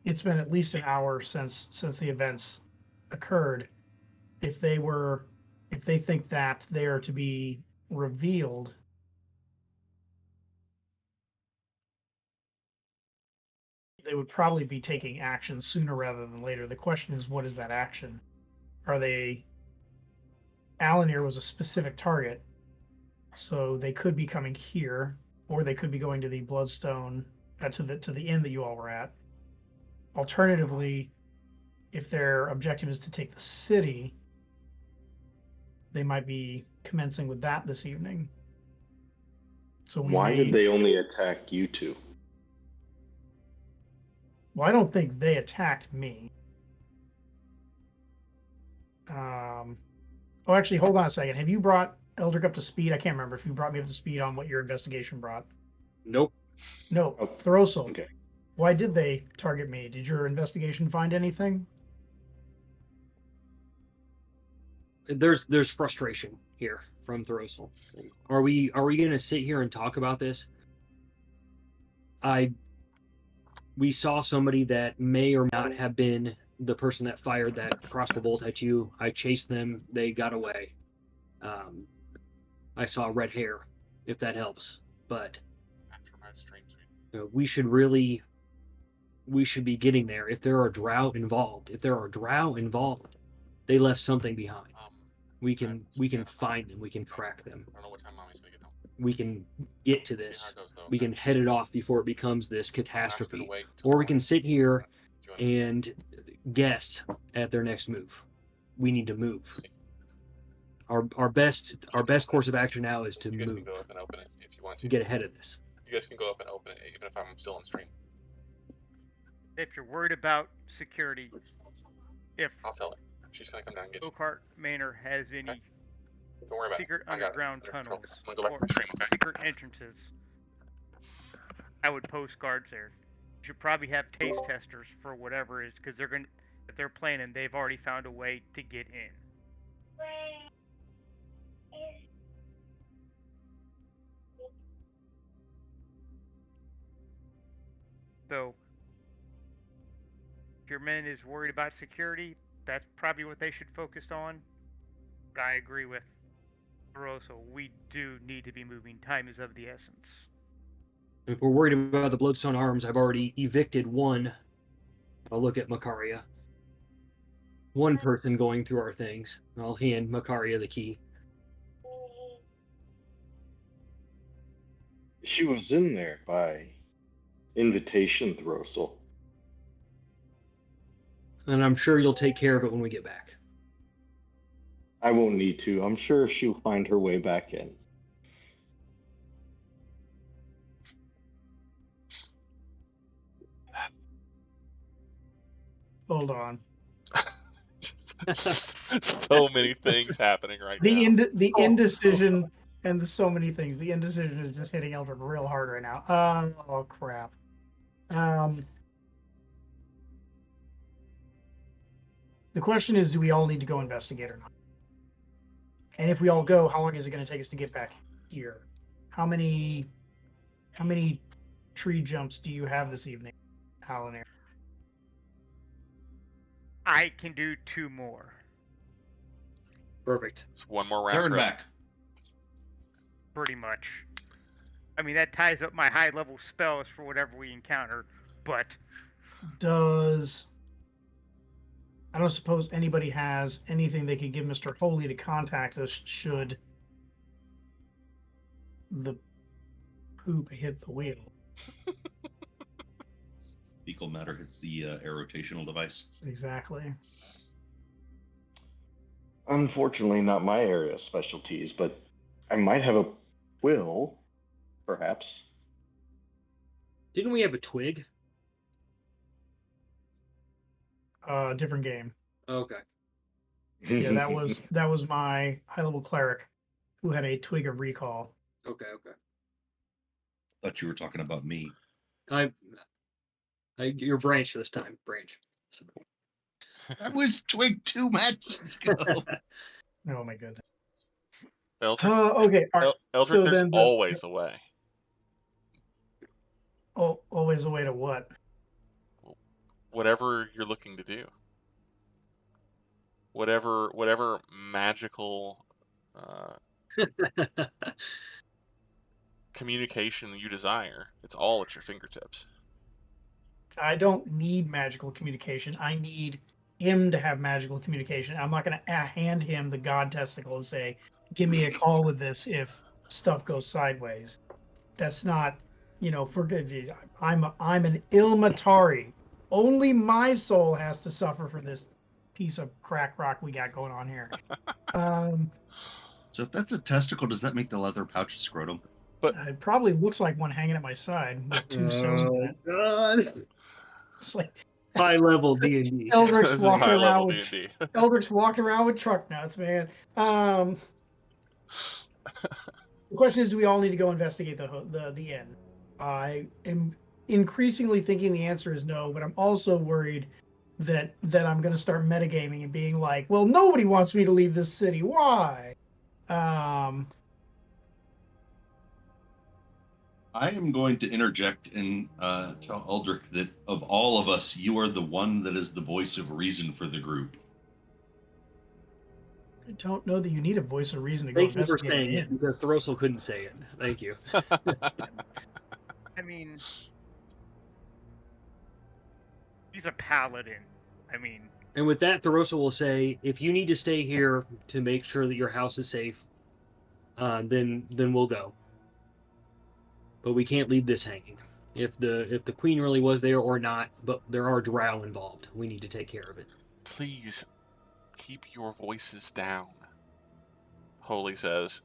It's been at least an hour since the events occurred. If they think that they are to be revealed, they would probably be taking action sooner rather than later. The question is, what is that action? Are they? Alanere was a specific target, so they could be coming here, or they could be going to the Bloodstone, to the inn that you all were at. Alternatively, if their objective is to take the city, they might be commencing with that this evening. So why did they only attack you two? Well, I don't think they attacked me. Oh, actually, hold on a second. Have you brought Eldrick up to speed? I can't remember if you brought me up to speed on what your investigation brought. Nope. No, Oh, Thoros'l. okay. Why did they target me? Did your investigation find anything? There's frustration here from Thoros'l. Are we going to sit here and talk about this? We saw somebody that may or not have been the person that fired that crossbow bolt at you. I chased them. They got away. I saw red hair, if that helps. But we should be getting there. If there are Draugg involved, they left something behind. We can find them. We can track them. I don't know what time Mommy's gonna get home. We can get to this. We can head it off before it becomes this catastrophe. Wait Or we can sit here and guess at their next move. We need to move. Our best course of action now is to You guys move. can go up and open it if you want to. Get ahead of this. You guys can go up and open it even if I'm still on stream. If you're worried about security, if I'll tell her. She's gonna come down and get you. Oakhart Manor has any Okay. Don't worry about secret it. I got it. underground Under control. tunnels I'm gonna go back to or the stream, okay? secret entrances, I would post guards there. You should probably have taste testers for whatever it is, because if they're planning, they've already found a way to get in. So, if your men is worried about security, that's probably what they should focus on. But I agree with Thoros'l. We do need to be moving. Time is of the essence. If we're worried about the Bloodstone arms, I've already evicted one. I'll look at Makaria. One person going through our things. I'll hand Makaria the key. She was in there by invitation, Thoros'l. And I'm sure you'll take care of it when we get back. I won't need to. I'm sure she'll find her way back in. Hold on. So many things happening right The now. the indecision and so many things. The indecision is just hitting Eldrick real hard right now. Oh crap. The question is, do we all need to go investigate or not? And if we all go, how long is it going to take us to get back here? How many tree jumps do you have this evening, Alanere? I can do 2 more. Perfect. It's one more round Turn trip. back. Pretty much. I mean, that ties up my high-level spells for whatever we encounter, but... I don't suppose anybody has anything they could give Mr. Holy to contact us should the poop hit the wheel. Fecal matter hits the air rotational device. Exactly. Unfortunately, not my area of specialties, but I might have a will, perhaps. Didn't we have a twig? Different game. Okay. Yeah, that was my high-level cleric who had a twig of recall. Okay. Thought you were talking about me. You're Branch this time. Branch. So. I was twig 2 matches ago. Oh my goodness. Eldrick, Okay. All right. Eldrick, So there's then always a way. Oh, always a way to what? Whatever you're looking to do. Whatever magical communication you desire, it's all at your fingertips. I don't need magical communication. I need him to have magical communication. I'm not going to hand him the god testicle and say, "Give me a call with this if stuff goes sideways." That's not, for good. I'm an Ilmatari. Only my soul has to suffer for this piece of crack rock we got going on here. So if that's a testicle, does that make the leather pouch a scrotum? But it probably looks like one hanging at my side with 2 stones in it. God. It's like High level D&D. Eldrick's This is walking high around level with D&D. Eldrick's walking around with truck nuts, man. The question is, do we all need to go investigate the inn? I am increasingly thinking the answer is no, but I'm also worried that I'm going to start metagaming and being like, well, nobody wants me to leave this city. Why? I am going to interject and tell Eldrick that of all of us, you are the one that is the voice of reason for the group. I don't know that you need a voice of reason to go Thank you for investigate saying an it, inn. because Thoros'l couldn't say it. Thank you. I mean... He's a paladin. I mean... And with that, Thoros'l will say, if you need to stay here to make sure that your house is safe, then we'll go. But we can't leave this hanging. If the queen really was there or not, but there are drow involved. We need to take care of it. Please keep your voices down, Holy says.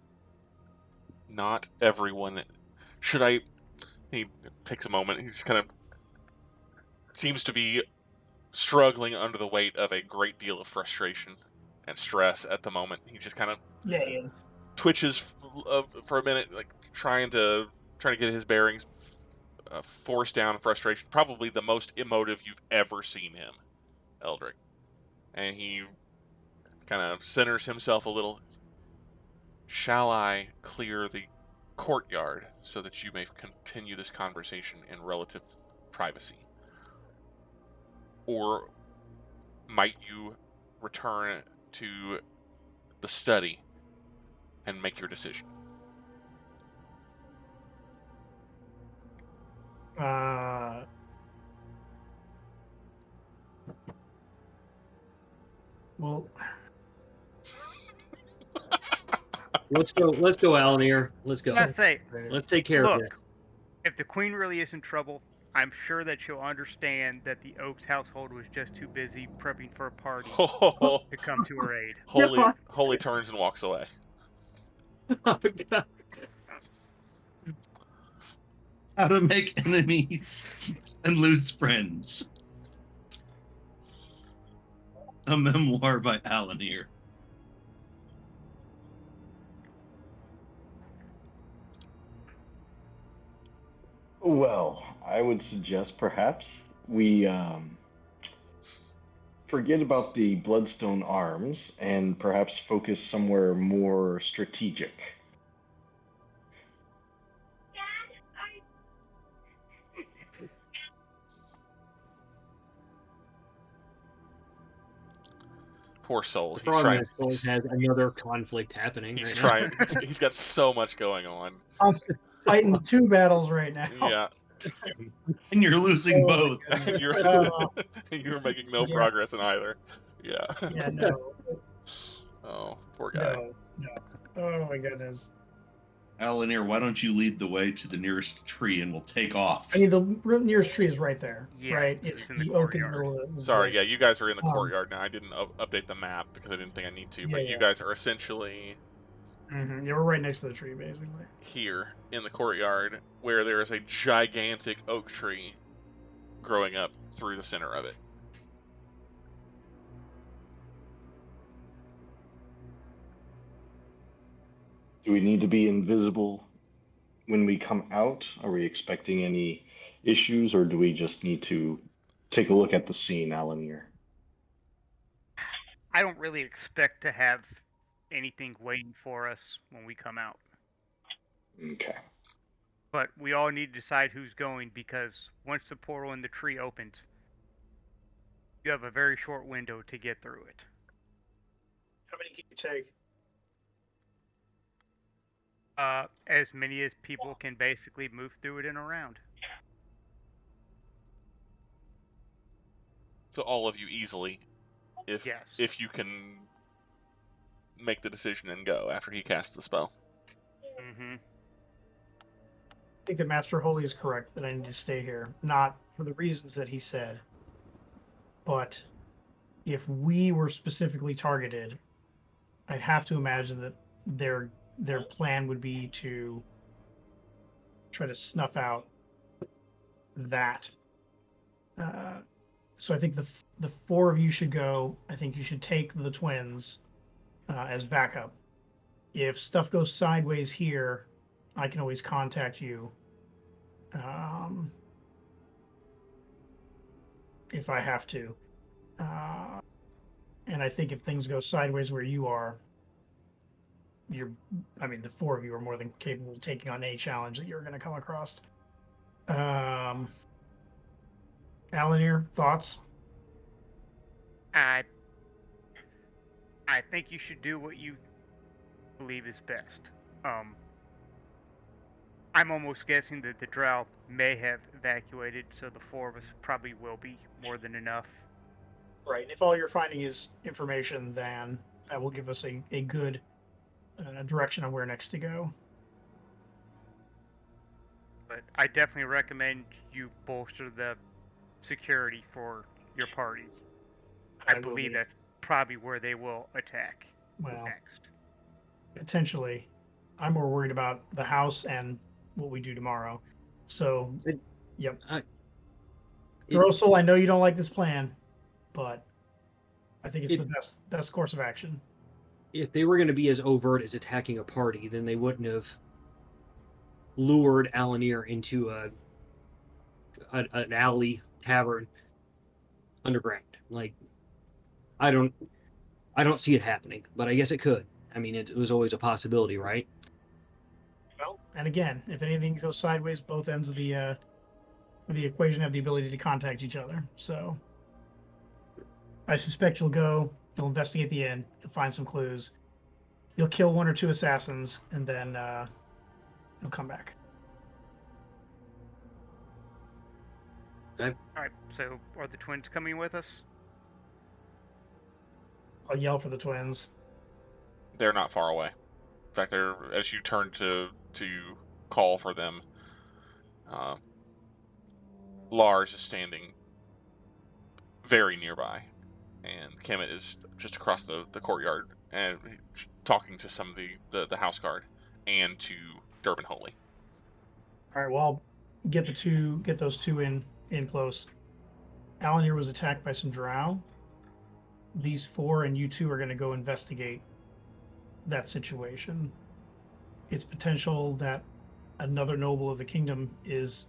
Not everyone. He takes a moment. He just kind of seems to be struggling under the weight of a great deal of frustration and stress at the moment. He just kind of Yeah, he is. twitches for a minute, like trying to get his bearings, force down frustration. Probably the most emotive you've ever seen him, Eldrick. And he kind of centers himself a little. Shall I clear the courtyard so that you may continue this conversation in relative privacy? Or might you return to the study and make your decision? Well, Let's go, Alanere. Let's go. Let's say, Let's take care of look, this. if the queen really is in trouble, I'm sure that she'll understand that the Oaks household was just too busy prepping for a party to come to her aid. Holy turns and walks away. Oh, God. How to make enemies and lose friends. A memoir by Alanere. Well, I would suggest perhaps we forget about the Bloodstone arms and perhaps focus somewhere more strategic. Poor soul. The He's frogman trying. of course has another conflict happening. He's right trying. Now. He's got so much going on. I'm fighting 2 battles right now. Yeah, And you're losing Oh my both. goodness. you're Uh, you're making no yeah. progress in either. Yeah. yeah, no, Oh, poor guy. no. Oh my goodness. Alanere, why don't you lead the way to the nearest tree and we'll take off? I mean, the nearest tree is right there, Yeah, right? it's It's in the the oak in the courtyard. middle of the Sorry, woods. yeah, you guys are in the Um, courtyard now. I didn't update the map because I didn't think I need to, Yeah, but you yeah. guys are essentially Yeah, we're right next to the tree, basically. here in the courtyard where there is a gigantic oak tree growing up through the center of it. Do we need to be invisible when we come out? Are we expecting any issues, or do we just need to take a look at the scene, Alanere? I don't really expect to have anything waiting for us when we come out. Okay. But we all need to decide who's going, because once the portal in the tree opens, you have a very short window to get through it. How many can you take? As many as people can basically move through it and around. So all of you easily, Yes. if you can make the decision and go after he casts the spell. Mm-hmm. I think that Master Holy is correct that I need to stay here, not for the reasons that he said, but if we were specifically targeted, I'd have to imagine that their plan would be to try to snuff out that. So I think the 4 of you should go. I think you should take the twins as backup. If stuff goes sideways here, I can always contact you. If I have to. And I think if things go sideways where you are, the 4 of you are more than capable of taking on any challenge that you're going to come across. Alanere, thoughts? I think you should do what you believe is best. I'm almost guessing that the Draugg may have evacuated, so the 4 of us probably will be more than enough. Right. And if all you're finding is information, then that will give us a good direction on where next to go. But I definitely recommend you bolster the security for your party. I believe that's probably where they will attack next. Potentially. I'm more worried about the house and what we do tomorrow. So, yep. Thoros'l, I know you don't like this plan, but I think it's the best course of action. If they were going to be as overt as attacking a party, then they wouldn't have lured Alanere into an alley tavern underground. Like, I don't see it happening, but I guess it could. I mean, it was always a possibility, right? Well, and again, if anything goes sideways, both ends of the equation have the ability to contact each other. So I suspect you'll investigate the inn, you'll find some clues, you'll kill 1 or 2 assassins, and then you'll come back. Okay. Alright, so are the twins coming with us? I'll yell for the twins. They're not far away. In fact, as you turn to call for them, Lars is standing very nearby, and Kemet is just across the courtyard and talking to some of the house guard and to Durban Holy. All right, well, I'll get those two in close. Alanere was attacked by some drow. These 4 and you 2 are going to go investigate that situation. It's potential that another noble of the kingdom is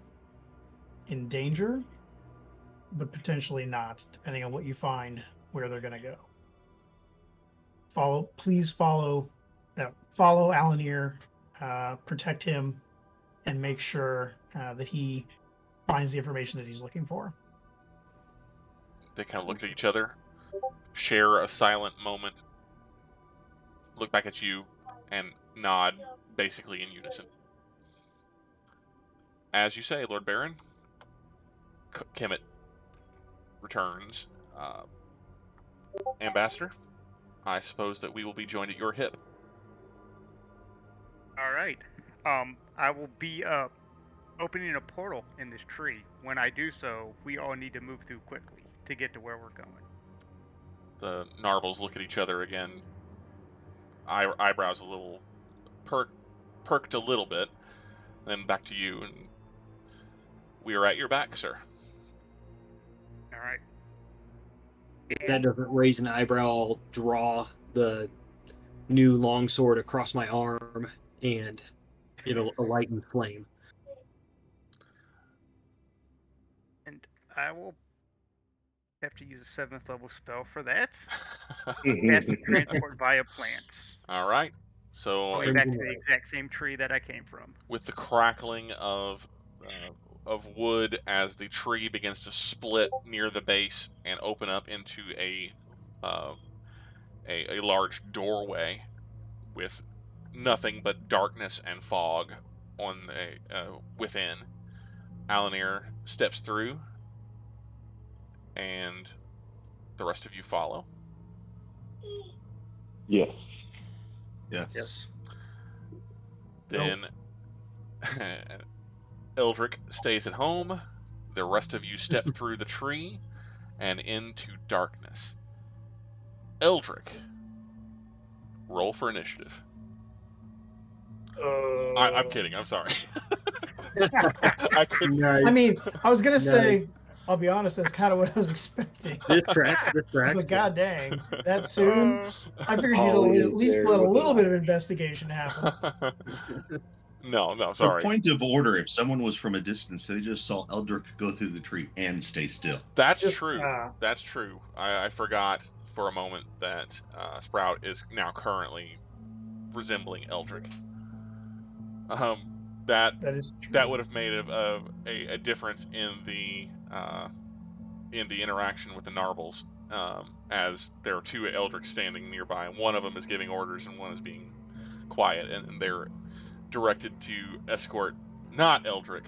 in danger, but potentially not, depending on what you find where they're going to go. Please follow Alanere, protect him, and make sure that he finds the information that he's looking for. They kind of looked at each other. share a silent moment, look back at you, and nod basically in unison. As you say, Lord Baron, Kemet returns. Ambassador, I suppose that we will be joined at your hip. All right. I will be opening a portal in this tree. When I do so, we all need to move through quickly to get to where we're going. The Narbles look at each other again. Eyebrows a little perked a little bit. Then back to you, and we are at your back, sir. All right. If that doesn't raise an eyebrow, I'll draw the new longsword across my arm, and it'll alight in flame. And I will have to use a 7th level spell for that. Mm-hmm. That's transport via plants. All right. So Going back to the exact same tree that I came from. with the crackling of wood as the tree begins to split near the base and open up into a large doorway with nothing but darkness and fog on within. Alanere steps through, and the rest of you follow. Yes. Yes. Then Eldrick stays at home. The rest of you step through the tree and into darkness. Eldrick, roll for initiative. I'm kidding. I'm sorry. I could. Nice. I mean, I was gonna say, I'll be honest, that's kind of what I was expecting. This tracks. But god dang, that soon? I figured Holly you'd at is least there let a with little the bit of investigation happen. No, For sorry. point of order, if someone was from a distance, they just saw Eldrick go through the tree and stay still. That's Just, true. That's true. I forgot for a moment that Sprout is now currently resembling Eldrick. That is true. that would have made a difference in the interaction with the Narbles, as there are two Eldricks standing nearby, and one of them is giving orders and one is being quiet, and they're directed to escort not Eldrick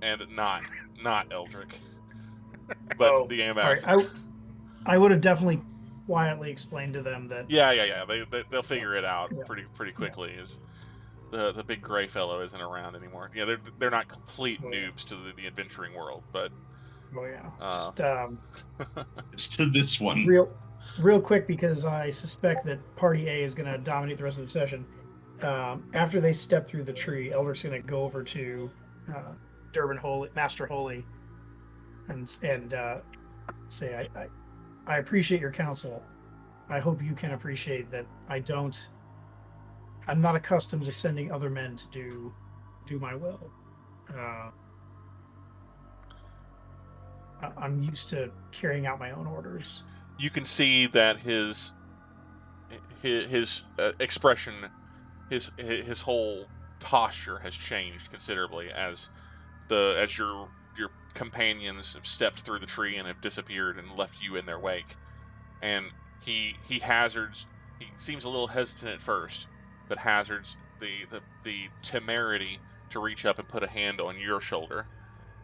and not Eldrick, but the ambassador. All right. I would have definitely quietly explained to them that. Yeah. They'll figure it out Yeah. pretty quickly. Is the big gray fellow isn't around anymore. Yeah, they're not complete noobs to the adventuring world, but Oh yeah. Just to this one. Real quick, because I suspect that Party A is going to dominate the rest of the session. After they step through the tree, Eldrick's going to go over to Master Holy, and say, I appreciate your counsel. I hope you can appreciate that I'm not accustomed to sending other men to do my will. I'm used to carrying out my own orders. You can see that his expression, his whole posture has changed considerably as your companions have stepped through the tree and have disappeared and left you in their wake. And he hazards. He seems a little hesitant at first, but hazards the temerity to reach up and put a hand on your shoulder,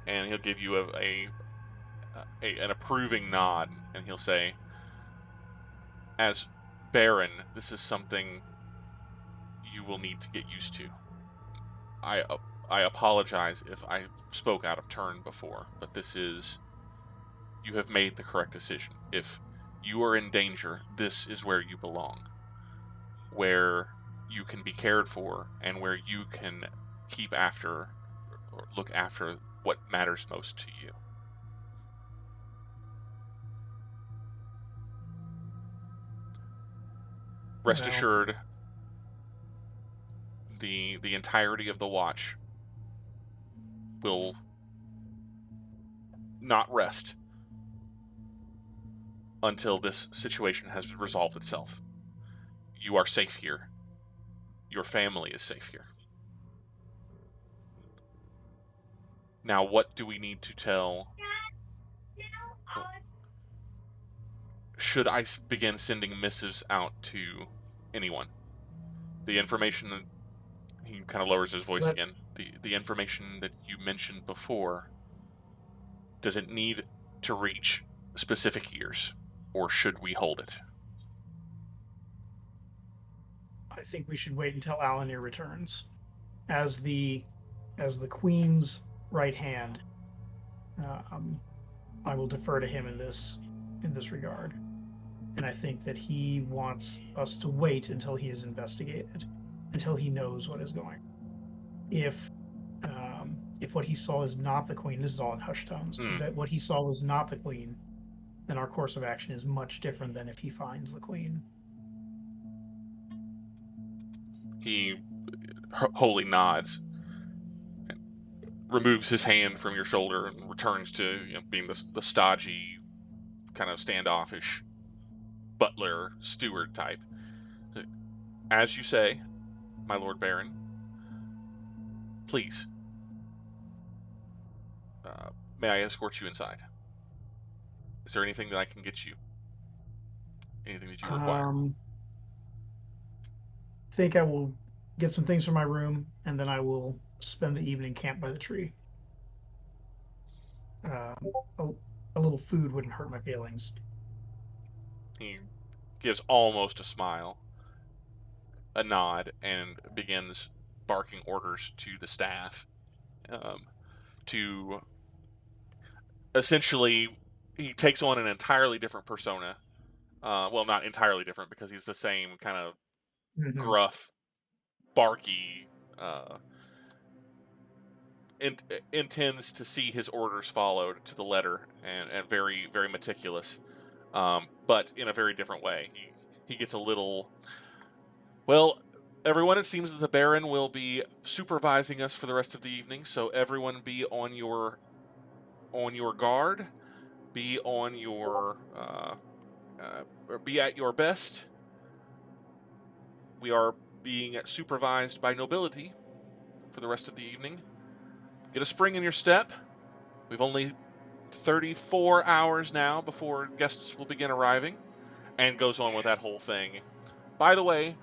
and he'll give you an approving nod, and he'll say, "As Baron, this is something you will need to get used to. I apologize if I spoke out of turn before, but you have made the correct decision. If you are in danger, this is where you belong, where you can be cared for, and where you can keep after or look after what matters most to you." Rest assured, the entirety of the watch will not rest until this situation has resolved itself. You are safe here. Your family is safe here. Now, what do we need to tell? should I begin sending missives out to anyone? The information that he kind of lowers his voice again. The information that you mentioned before, does it need to reach specific ears, or should we hold it? I think we should wait until Alanere returns, as the Queen's right hand. I will defer to him in this regard, and I think that he wants us to wait until he is investigated, until he knows what is going. If what he saw is not the Queen, this is all in hushed tones. That what he saw was not the Queen, then our course of action is much different than if he finds the Queen. He wholly nods, and removes his hand from your shoulder, and returns to being the stodgy, kind of standoffish butler steward type. As you say, my Lord Baron, please, may I escort you inside? Is there anything that I can get you? Anything that you require? I think I will get some things from my room, and then I will spend the evening camped by the tree. A little food wouldn't hurt my feelings. He gives almost a smile, a nod, and begins barking orders to the staff to essentially, he takes on an entirely different persona. Well, not entirely different, because he's the same kind of gruff, barky, intends to see his orders followed to the letter, and very, very meticulous, but in a very different way. He gets a little, well, everyone, it seems that the Baron will be supervising us for the rest of the evening, so everyone be on your guard, be on your be at your best. We are being supervised by nobility for the rest of the evening. Get a spring in your step. We've only 34 hours now before guests will begin arriving, and goes on with that whole thing. By the way,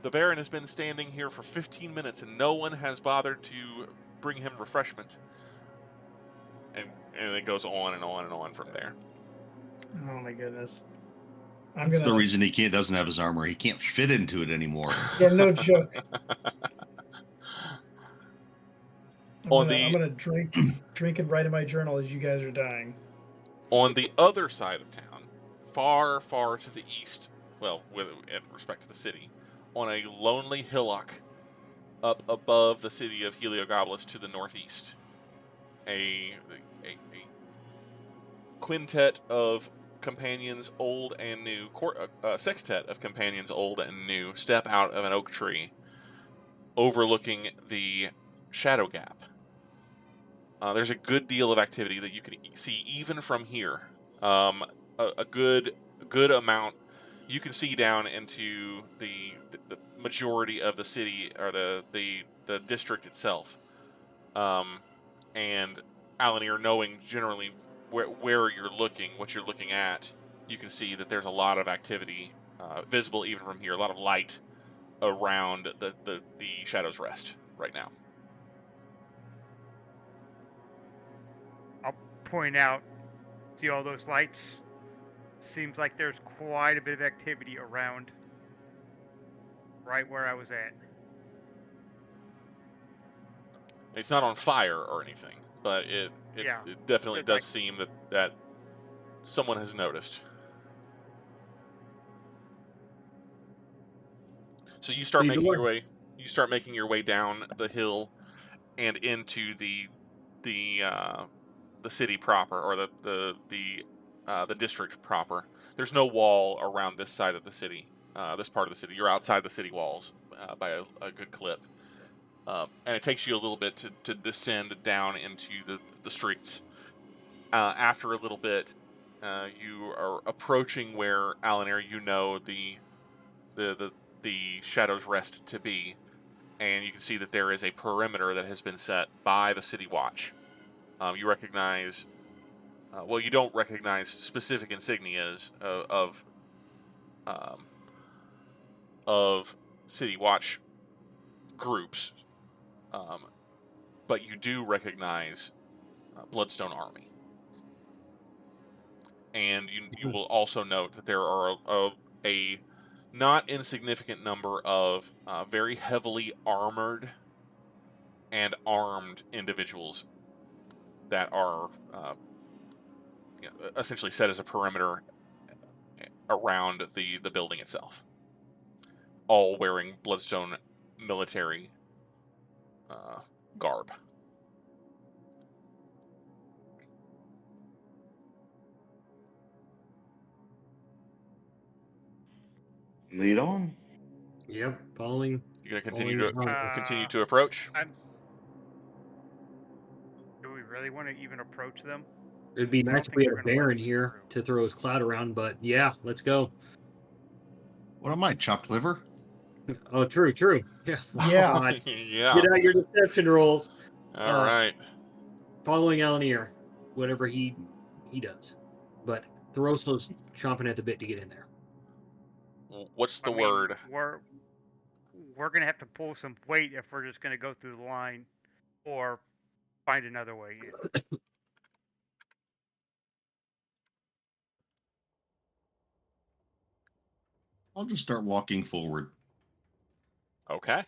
the Baron has been standing here for 15 minutes and no one has bothered to bring him refreshment. And it goes on and on and on from there. Oh my goodness. That's the reason he doesn't have his armor. He can't fit into it anymore. Yeah, no joke. I'm gonna drink and write in my journal as you guys are dying. On the other side of town, far, far to the east, well, in respect to the city, on a lonely hillock up above the city of Heliogopolis to the northeast, a quintet of companions old and new, sextet of companions old and new, step out of an oak tree overlooking the Shadow Gap. There's a good deal of activity that you can see even from here. A good amount. You can see down into the majority of the city, or the district itself. And Alanere, knowing generally where you're looking, what you're looking at, you can see that there's a lot of activity visible even from here. A lot of light around the Shadow's Rest right now. I'll point out, see all those lights? Seems like there's quite a bit of activity around right where I was at. It's not on fire or anything, but it definitely does seem that someone has noticed. So you start making your way. You start making your way down the hill and into the city proper, or the district proper. There's no wall around this side of the city, this part of the city. You're outside the city walls by a good clip. And it takes you a little bit to descend down into the streets. After a little bit, you are approaching where Alanere, you know the Shadow's Rest to be, and you can see that there is a perimeter that has been set by the City Watch. You recognize well, you don't recognize specific insignias of City Watch groups, but you do recognize Bloodstone Army. And you will also note that there are a not insignificant number of very heavily armored and armed individuals that are essentially set as a perimeter around the building itself, all wearing Bloodstone military garb. Lead on. Yep, following. You're gonna following continue to approach. Do we really want to even approach them? It'd be I don't nice if think we had they're a gonna let Baron us here through. to throw his cloud around, but yeah, let's go. What am I, chopped liver? Oh, true. Yeah. Yeah. God. Yeah. Get out your deception rolls. All right. Following Alanere, whatever he does. But Thoros'l's chomping at the bit to get in there. What's the I mean, word? We're gonna have to pull some weight if we're just gonna go through the line, or find another way in. I'll just start walking forward. Okay.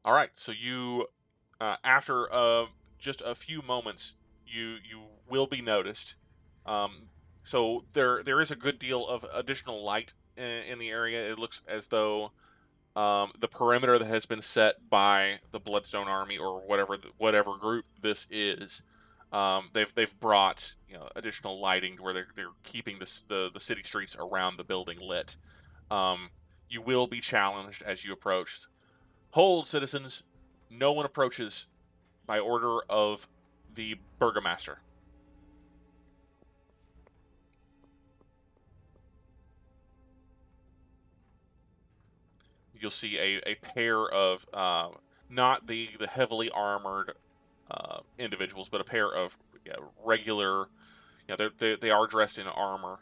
All right. So you, after just a few moments, you will be noticed. So there is a good deal of additional light in the area. It looks as though the perimeter that has been set by the Bloodstone Army or whatever group this is, they've brought additional lighting where they're keeping the city streets around the building lit. You will be challenged as you approach. Hold, citizens! No one approaches by order of the burgomaster. You'll see a pair of not the heavily armored individuals, but a pair of regular. They are dressed in armor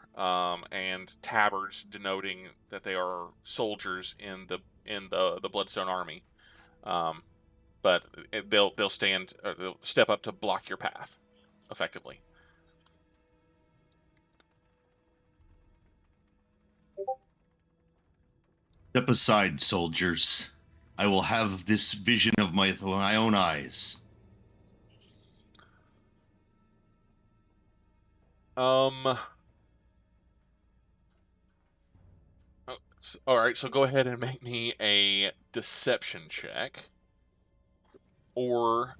and tabards, denoting that they are soldiers in the Bloodstone Army. But they'll they'll step up to block your path, effectively. Step aside, soldiers. I will have this vision of my own eyes. All right, so go ahead and make me a deception check or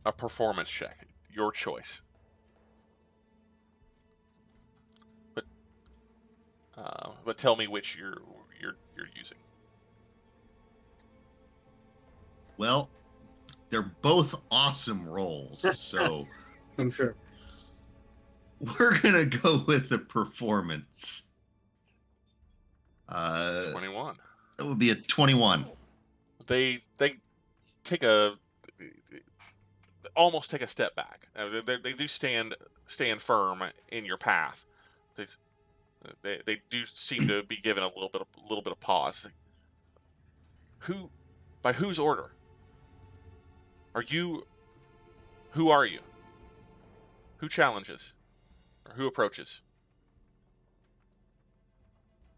a performance check. Your choice. But tell me which you're using. Well, they're both awesome rolls, so I'm sure. we're gonna go with the performance. 21. That would be a 21. They almost take a step back. They do stand firm in your path. They do seem to be given a little bit of pause. By whose order? Who are you? Who challenges? Or who approaches?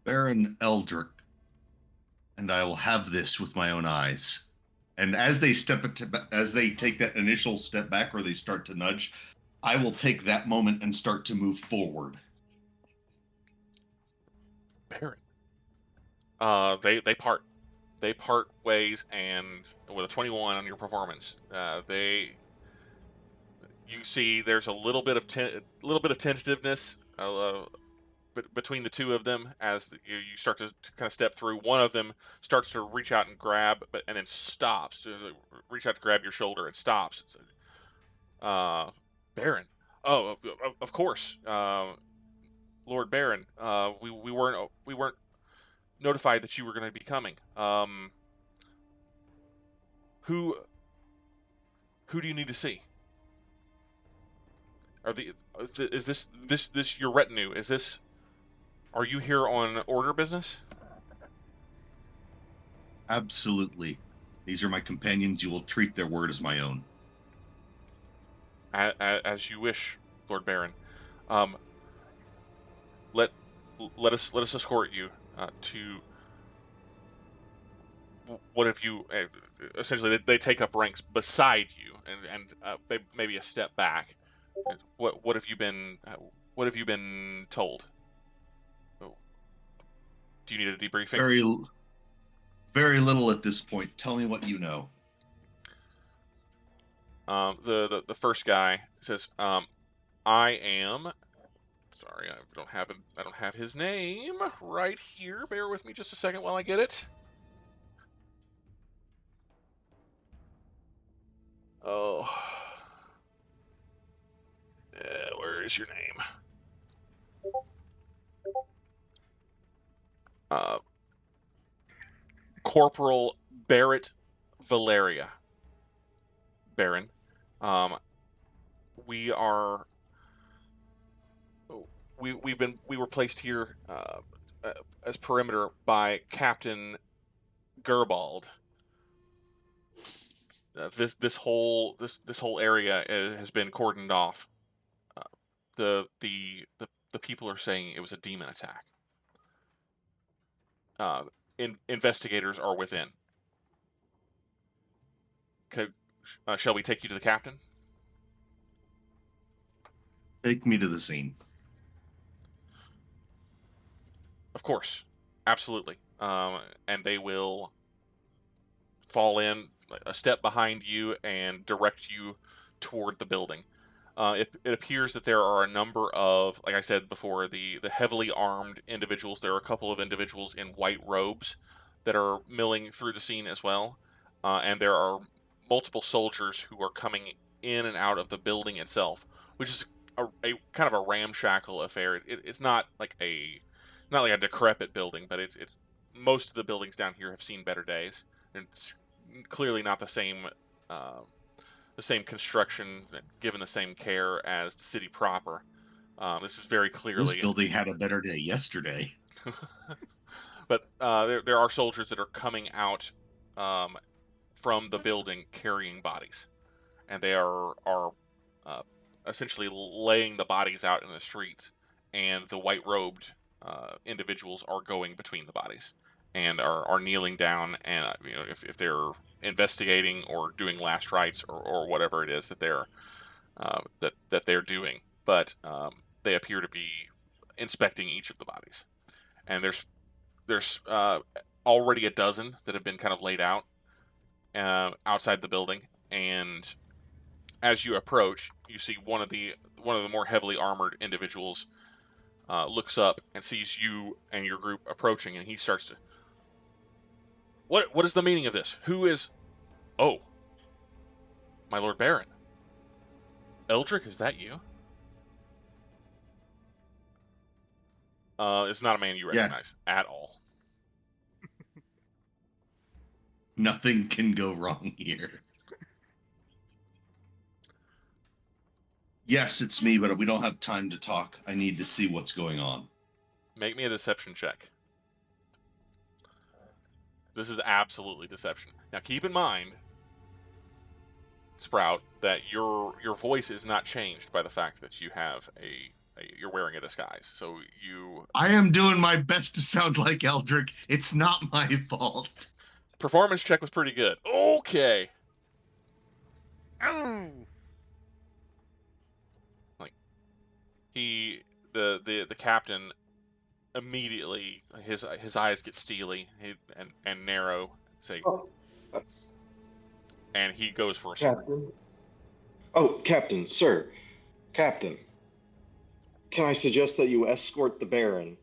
Baron Eldrick, and I will have this with my own eyes. And as they take that initial step back, or they start to nudge, I will take that moment and start to move forward. Baron. They part ways, and with a 21 on your performance, you see there's a little bit of tentativeness between the two of them as you start to kind of step through. One of them starts to reach out and grab, and then stops. Reach out to grab your shoulder and stops. It's, Baron. Oh, of course, Lord Baron. We weren't notified that you were going to be coming. Who do you need to see? Is this your retinue? Are you here on order business? Absolutely. These are my companions. You will treat their word as my own. As you wish, Lord Baron. Let us escort you to. What have you? Essentially, they take up ranks beside you, and they maybe a step back. What have you been? What have you been told? Do you need a debriefing? Very little at this point. Tell me what you know. The first guy says, I am. Sorry, I don't have his name right here. Bear with me just a second while I get it. Oh, where is your name? Corporal Barrett Valeria. Baron. We were placed here as perimeter by Captain Gerbald. This whole area has been cordoned off. The people are saying it was a demon attack. Investigators are within. Shall we take you to the captain? Take me to the scene. Of course, absolutely. And they will fall in a step behind you and direct you toward the building. It appears that there are a number of, like I said before, the heavily armed individuals. There are a couple of individuals in white robes that are milling through the scene as well. And there are multiple soldiers who are coming in and out of the building itself, which is a kind of a ramshackle affair. It's not like a decrepit building, but it's most of the buildings down here have seen better days. And it's clearly not the same construction, given the same care as the city proper. This is very clearly. This building had a better day yesterday. But there are soldiers that are coming out from the building carrying bodies, and they are essentially laying the bodies out in the streets, and the white-robed individuals are going between the bodies and are kneeling down, and if they're investigating or doing last rites or whatever it is that they're doing, but they appear to be inspecting each of the bodies, and there's already a dozen that have been kind of laid out outside the building, and as you approach, you see one of the more heavily armored individuals looks up and sees you and your group approaching, and he starts to. What is the meaning of this? Who is? Oh, my Lord Baron. Eldrick, is that you? It's not a man you recognize at all. Nothing can go wrong here. Yes, it's me, but we don't have time to talk. I need to see what's going on. Make me a deception check. This is absolutely deception. Now, keep in mind, Sprout, that your voice is not changed by the fact that you have you're wearing a disguise. So you. I am doing my best to sound like Eldrick. It's not my fault. Performance check was pretty good. Okay. Oh. The captain immediately his eyes get steely and narrow, and he goes for a sword. Captain. Oh, Captain, sir. Captain. Can I suggest that you escort the Baron?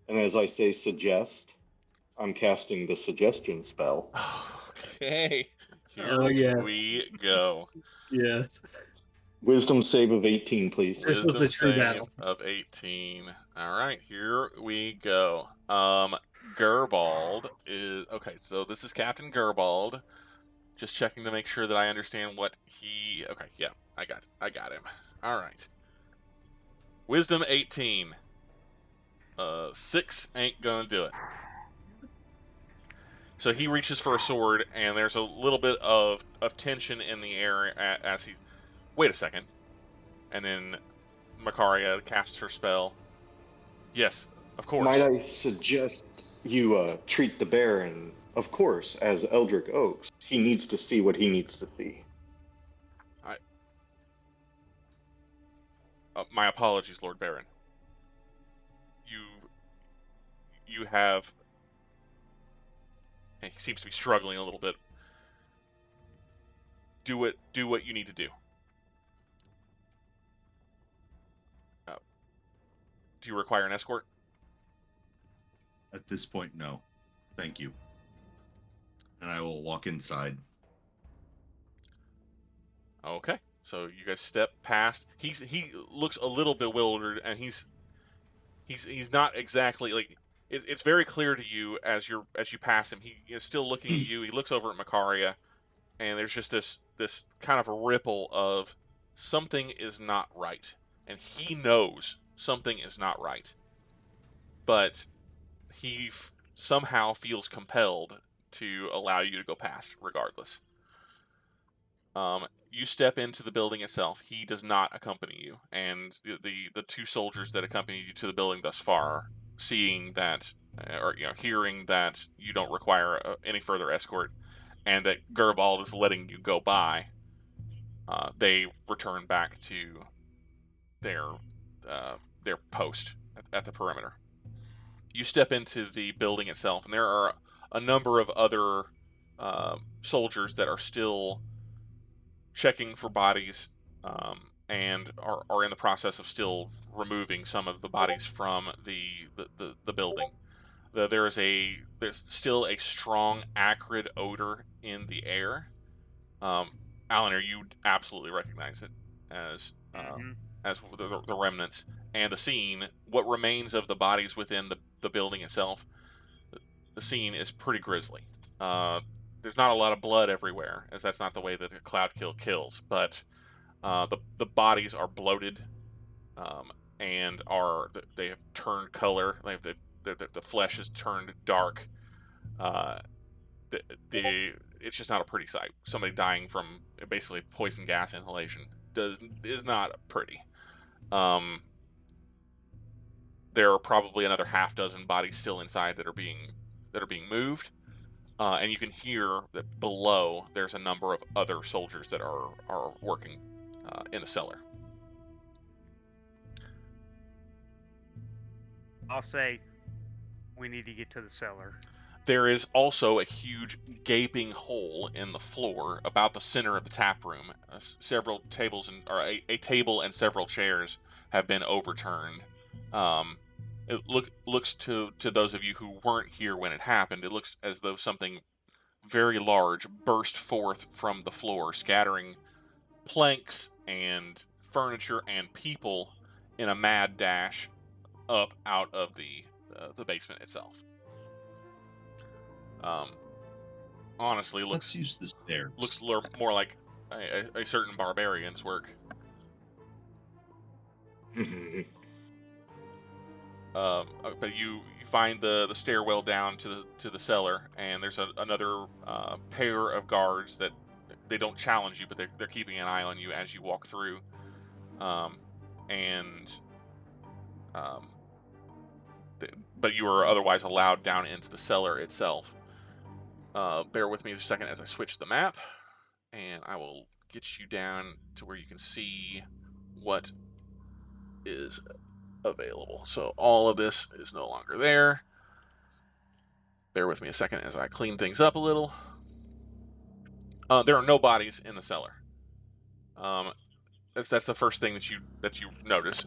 And as I say suggest, I'm casting the suggestion spell. Okay. Here we go. Yes. Wisdom save of 18, please. This was the true battle. Of 18. All right, here we go. Gerbald is okay. So this is Captain Gerbald. Just checking to make sure that I understand what he. Okay, yeah, I got him. All right. Wisdom 18. 6 ain't gonna do it. So he reaches for a sword, and there's a little bit of tension in the air as he... Wait a second. And then Makaria casts her spell. Yes, of course. Might I suggest you treat the Baron, of course, as Eldrick Oks. He needs to see what he needs to see. My apologies, Lord Baron. You have... He seems to be struggling a little bit. Do what you need to do. Do you require an escort? At this point, no. Thank you. And I will walk inside. Okay. So you guys step past. He looks a little bewildered, and he's not exactly like... It's very clear to you as you pass him. He is still looking at you. He looks over at Makaria, and there's just this kind of a ripple of something is not right, and he knows something is not right, but he somehow feels compelled to allow you to go past regardless. You step into the building itself. He does not accompany you, and the two soldiers that accompany you to the building thus far, seeing that, or hearing that you don't require any further escort, and that Gerbald is letting you go by, they return back to their post at the perimeter. You step into the building itself, and there are a number of other soldiers that are still checking for bodies, and are in the process of still removing some of the bodies from the building. There's still a strong acrid odor in the air. Alanere, you absolutely recognize it as the remnants and the scene. What remains of the bodies within the building itself, the scene is pretty grisly. There's not a lot of blood everywhere, as that's not the way that a cloud kill kills, but the bodies are bloated, and they have turned color. The flesh has turned dark. It's just not a pretty sight. Somebody dying from basically poison gas inhalation is not pretty. There are probably another half dozen bodies still inside that are being moved, and you can hear that below there's a number of other soldiers that are working in the cellar. I'll say we need to get to the cellar. There is also a huge gaping hole in the floor about the center of the tap room. Several tables a table and several chairs have been overturned. It looks to those of you who weren't here when it happened, it looks as though something very large burst forth from the floor, scattering planks and furniture and people in a mad dash up out of the basement itself. Honestly, Let's use the stairs. Looks more like a certain barbarian's work. But you find the stairwell down to the cellar, and there's another pair of guards that they don't challenge you, but they're keeping an eye on you as you walk through. But you are otherwise allowed down into the cellar itself. Bear with me a second as I switch the map, and I will get you down to where you can see what is available. So all of this is no longer there. Bear with me a second as I clean things up a little. There are no bodies in the cellar. That's the first thing that you notice,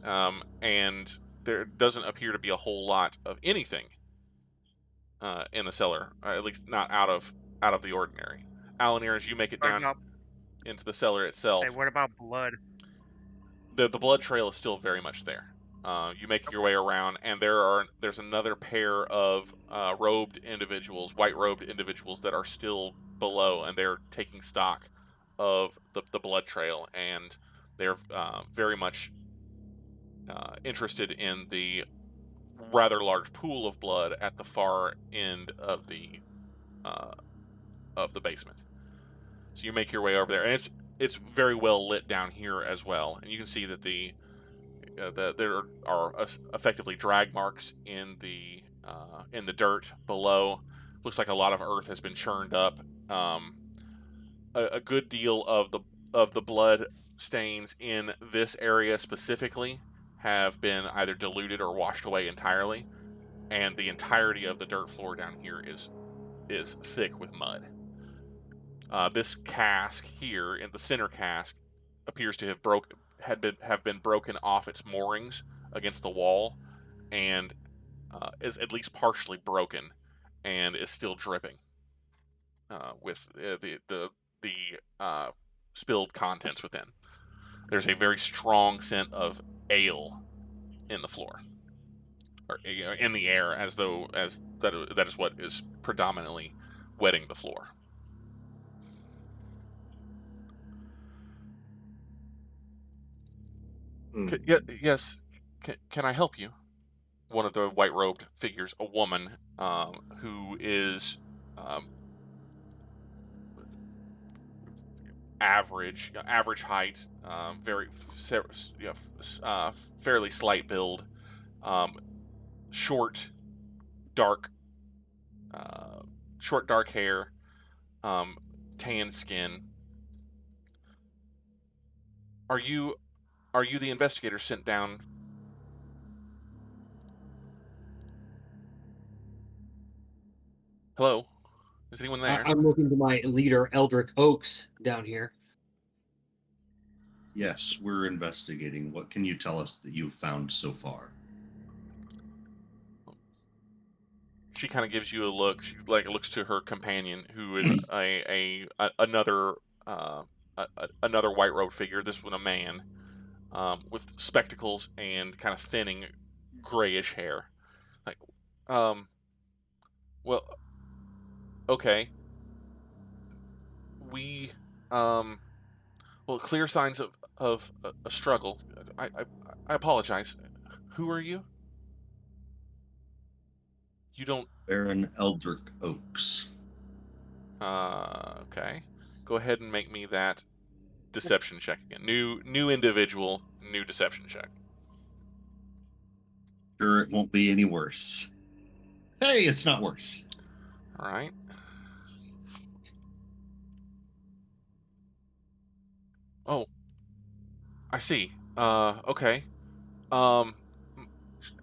and there doesn't appear to be a whole lot of anything in the cellar, or at least not out of the ordinary. Alanere, as you make it down into the cellar itself. Hey, what about blood? The blood trail is still very much there. You make your way around, and there's another pair of white-robed individuals that are still below, and they're taking stock of the blood trail, and they're very much interested in the rather large pool of blood at the far end of the basement. So you make your way over there, and it's very well lit down here as well, and you can see that there are effectively drag marks in the dirt below. Looks like a lot of earth has been churned up. A good deal of the blood stains in this area specifically have been either diluted or washed away entirely, and the entirety of the dirt floor down here is thick with mud. This cask here, in the center cask, appears to have been broken off its moorings against the wall, and is at least partially broken, and is still dripping with the spilled contents within. There's a very strong scent of ale in the floor, or in the air, as that is what is predominantly wetting the floor. Yes. Can I help you? One of the white-robed figures, a woman who is average height, fairly slight build, short dark hair, tan skin. Are you the investigator sent down? Hello? Is anyone there? I'm looking to my leader, Eldrick Oks, down here. Yes, we're investigating. What can you tell us that you've found so far? She kind of gives you a look. She looks to her companion, who is another white-robed figure. This one a man, with spectacles and kind of thinning, grayish hair. Well, okay. We, clear signs of a struggle. I apologize. Who are you? You don't... Baron Eldrick Oks. Okay. Go ahead and make me that deception check again. New individual, new deception check. Sure, it won't be any worse. Hey, it's not worse. All right. Oh, I see. Okay.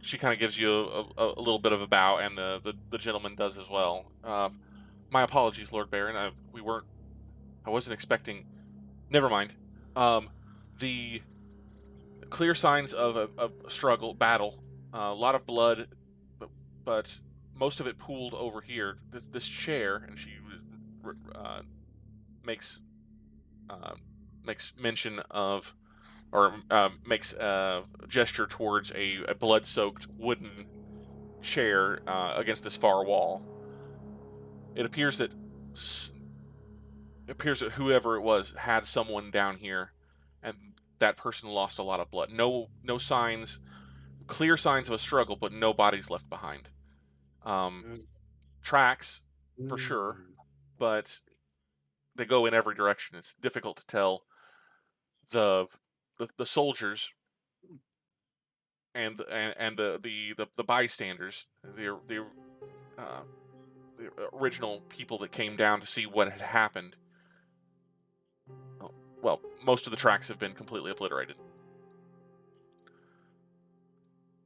She kind of gives you a little bit of a bow, and the gentleman does as well. My apologies, Lord Baron. I wasn't expecting... Never mind. The clear signs of a struggle, battle, a lot of blood, but most of it pooled over here. This chair, and she makes mention of, or makes a gesture towards a blood-soaked wooden chair against this far wall. It appears that whoever it was had someone down here, and that person lost a lot of blood. No signs, clear signs of a struggle, but no bodies left behind. Tracks, for sure, but they go in every direction. It's difficult to tell the soldiers and the bystanders, the original people that came down to see what had happened. Well, most of the tracks have been completely obliterated.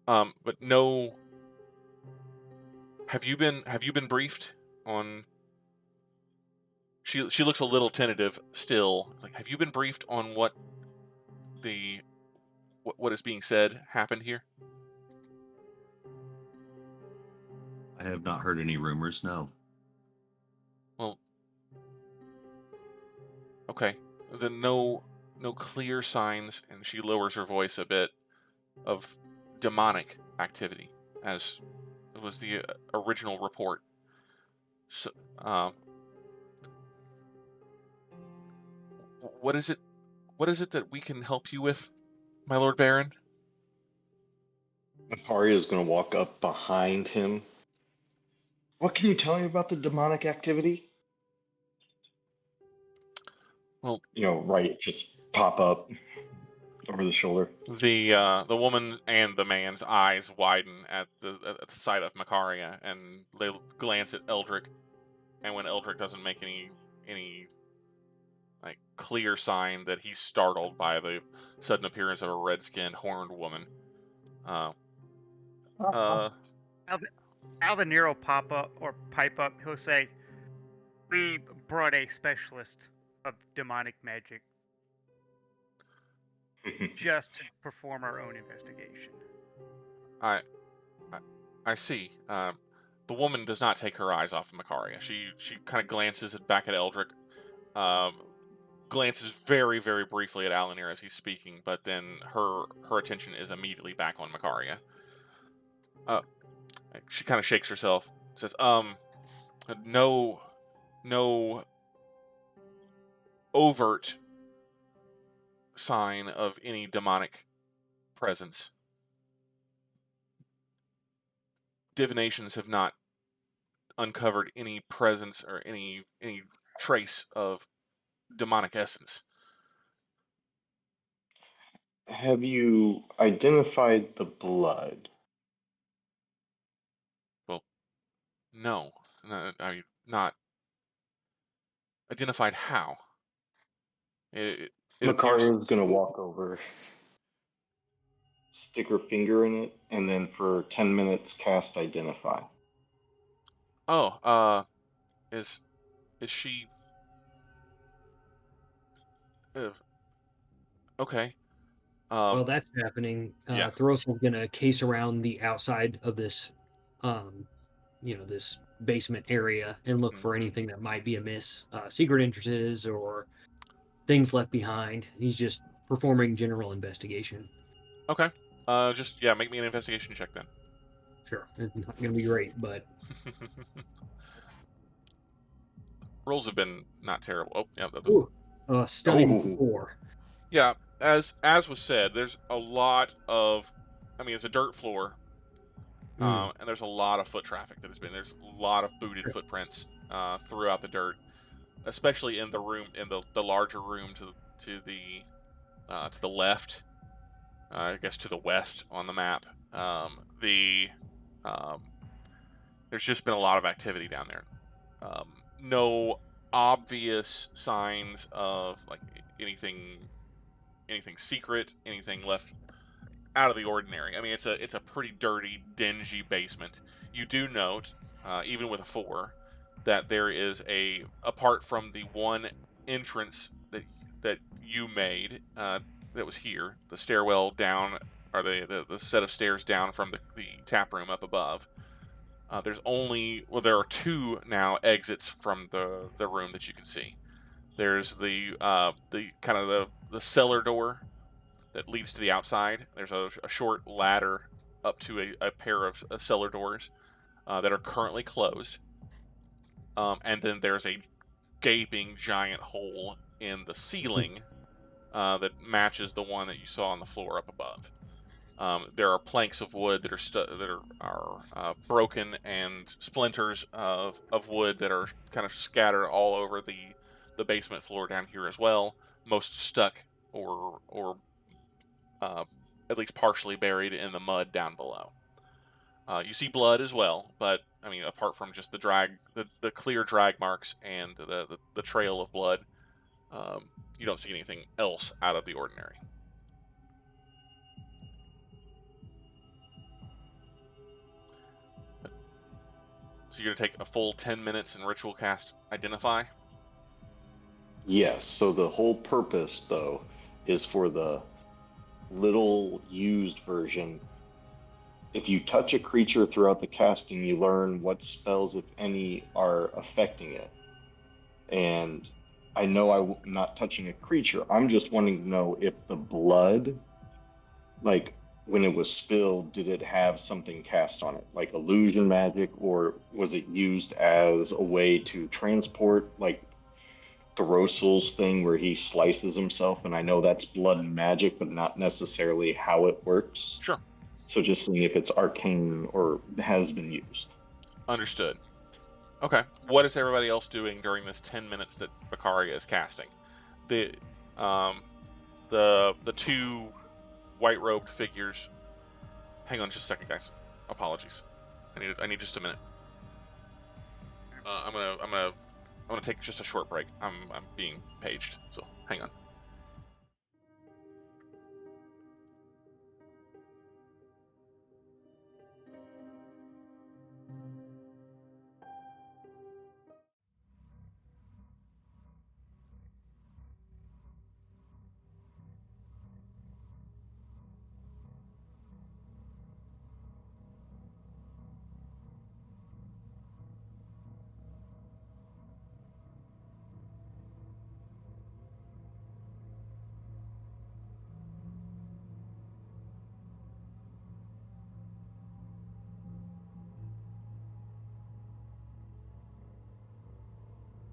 But no. Have you been briefed on? She looks a little tentative still. Like, have you been briefed on what is being said happened here? I have not heard any rumors, no. Well, okay. Then no clear signs, and she lowers her voice a bit, of demonic activity, as it was the original report. So, what is it that we can help you with, my Lord Baron? Makaria is going to walk up behind him. What can you tell me about the demonic activity? Well, right, just pop up over the shoulder. the woman and the man's eyes widen at the sight of Makaria, and they glance at Eldrick. And when Eldrick doesn't make any like clear sign that he's startled by the sudden appearance of a red-skinned horned woman, Alanere will pop up or pipe up. He'll say, "We brought a specialist of demonic magic just to perform our own investigation." I see. The woman does not take her eyes off of Makaria. She kind of glances back at Eldrick, glances very, very briefly at Alanere as he's speaking, but then her attention is immediately back on Makaria. She kind of shakes herself, says, no overt sign of any demonic presence. Divinations have not uncovered any presence or any trace of demonic essence. Have you identified the blood? Well, no, I mean, not identified how. Makaria is going to walk over, stick her finger in it, and then for 10 minutes cast Identify. Oh, is she? Okay. While that's happening, yeah. Thoros'l gonna case around the outside of this, this basement area and look for anything that might be amiss, secret entrances or things left behind. He's just performing general investigation. Okay. Make me an investigation check then. Sure, it's not gonna be great, but rolls have been not terrible. Oh, yeah. Stunning 4. Yeah, as was said, there's a lot of, it's a dirt floor, and there's a lot of foot traffic that has been. There's a lot of booted footprints throughout the dirt, especially in the room, in the larger room to the left. I guess to the west on the map. There's just been a lot of activity down there. No obvious signs of like anything secret, anything left out of the ordinary. It's a pretty dirty, dingy basement. You do note, even with a 4, that there is apart from the one entrance that you made that was here, the stairwell down, or the set of stairs down from the tap room up above. There are 2 now exits from the room that you can see. There's the kind of the cellar door that leads to the outside. There's a short ladder up to a pair of cellar doors that are currently closed. And then there's a gaping giant hole in the ceiling that matches the one that you saw on the floor up above. There are planks of wood that are broken, and splinters of wood that are kind of scattered all over the basement floor down here as well. Most stuck or at least partially buried in the mud down below. You see blood as well, but apart from just the clear drag marks and the trail of blood, you don't see anything else out of the ordinary. So you're going to take a full 10 minutes and ritual cast Identify? Yes, so the whole purpose, though, is for the little used version. If you touch a creature throughout the casting, you learn what spells, if any, are affecting it. And I know I'm not touching a creature. I'm just wanting to know if the blood, like when it was spilled, did it have something cast on it, like illusion magic, or was it used as a way to transport, like Thoros'l's thing where he slices himself? And I know that's blood and magic, but not necessarily how it works. Sure. So just seeing if it's arcane or has been used. Understood. Okay. What is everybody else doing during this 10 minutes that Makaria is casting? The two white-robed figures. Hang on just a second, guys. Apologies. I need just a minute. I'm gonna take just a short break. I'm being paged, so hang on.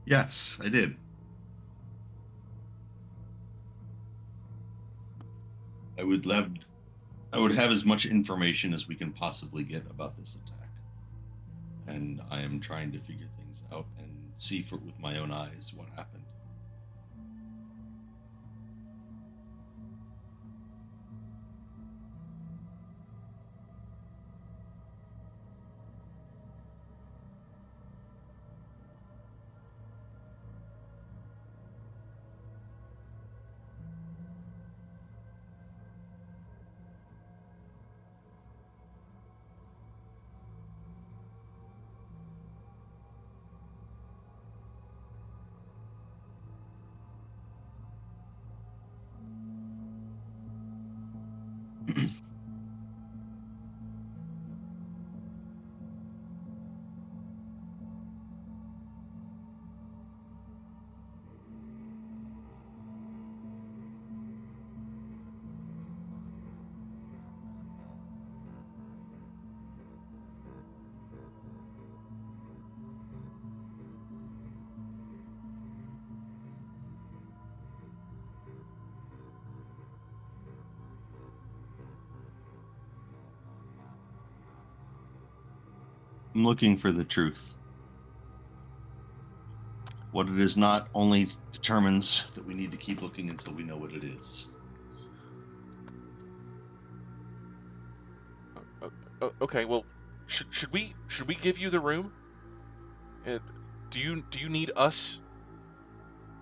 Yes, I did. I would have as much information as we can possibly get about this attack. And I am trying to figure things out and see with my own eyes what happened. I'm looking for the truth. What it is not only determines that we need to keep looking until we know what it is. Okay, well, should we give you the room? Do you need us?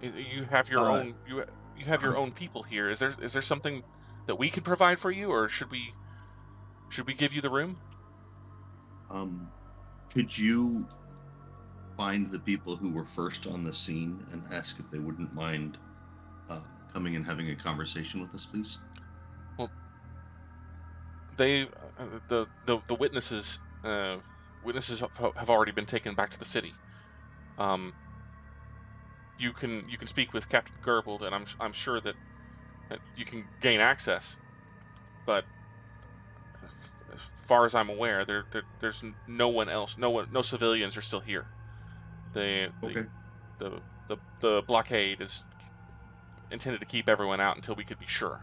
You have your own you have your own people here. Is there something that we can provide for you, or should we give you the room? Could you find the people who were first on the scene and ask if they wouldn't mind coming and having a conversation with us, please? Well, they the witnesses have already been taken back to the city. You can speak with Captain Gerbold, and I'm sure that you can gain access. But as far as I'm aware, there's no one else. No civilians are still here. The blockade is intended to keep everyone out until we could be sure.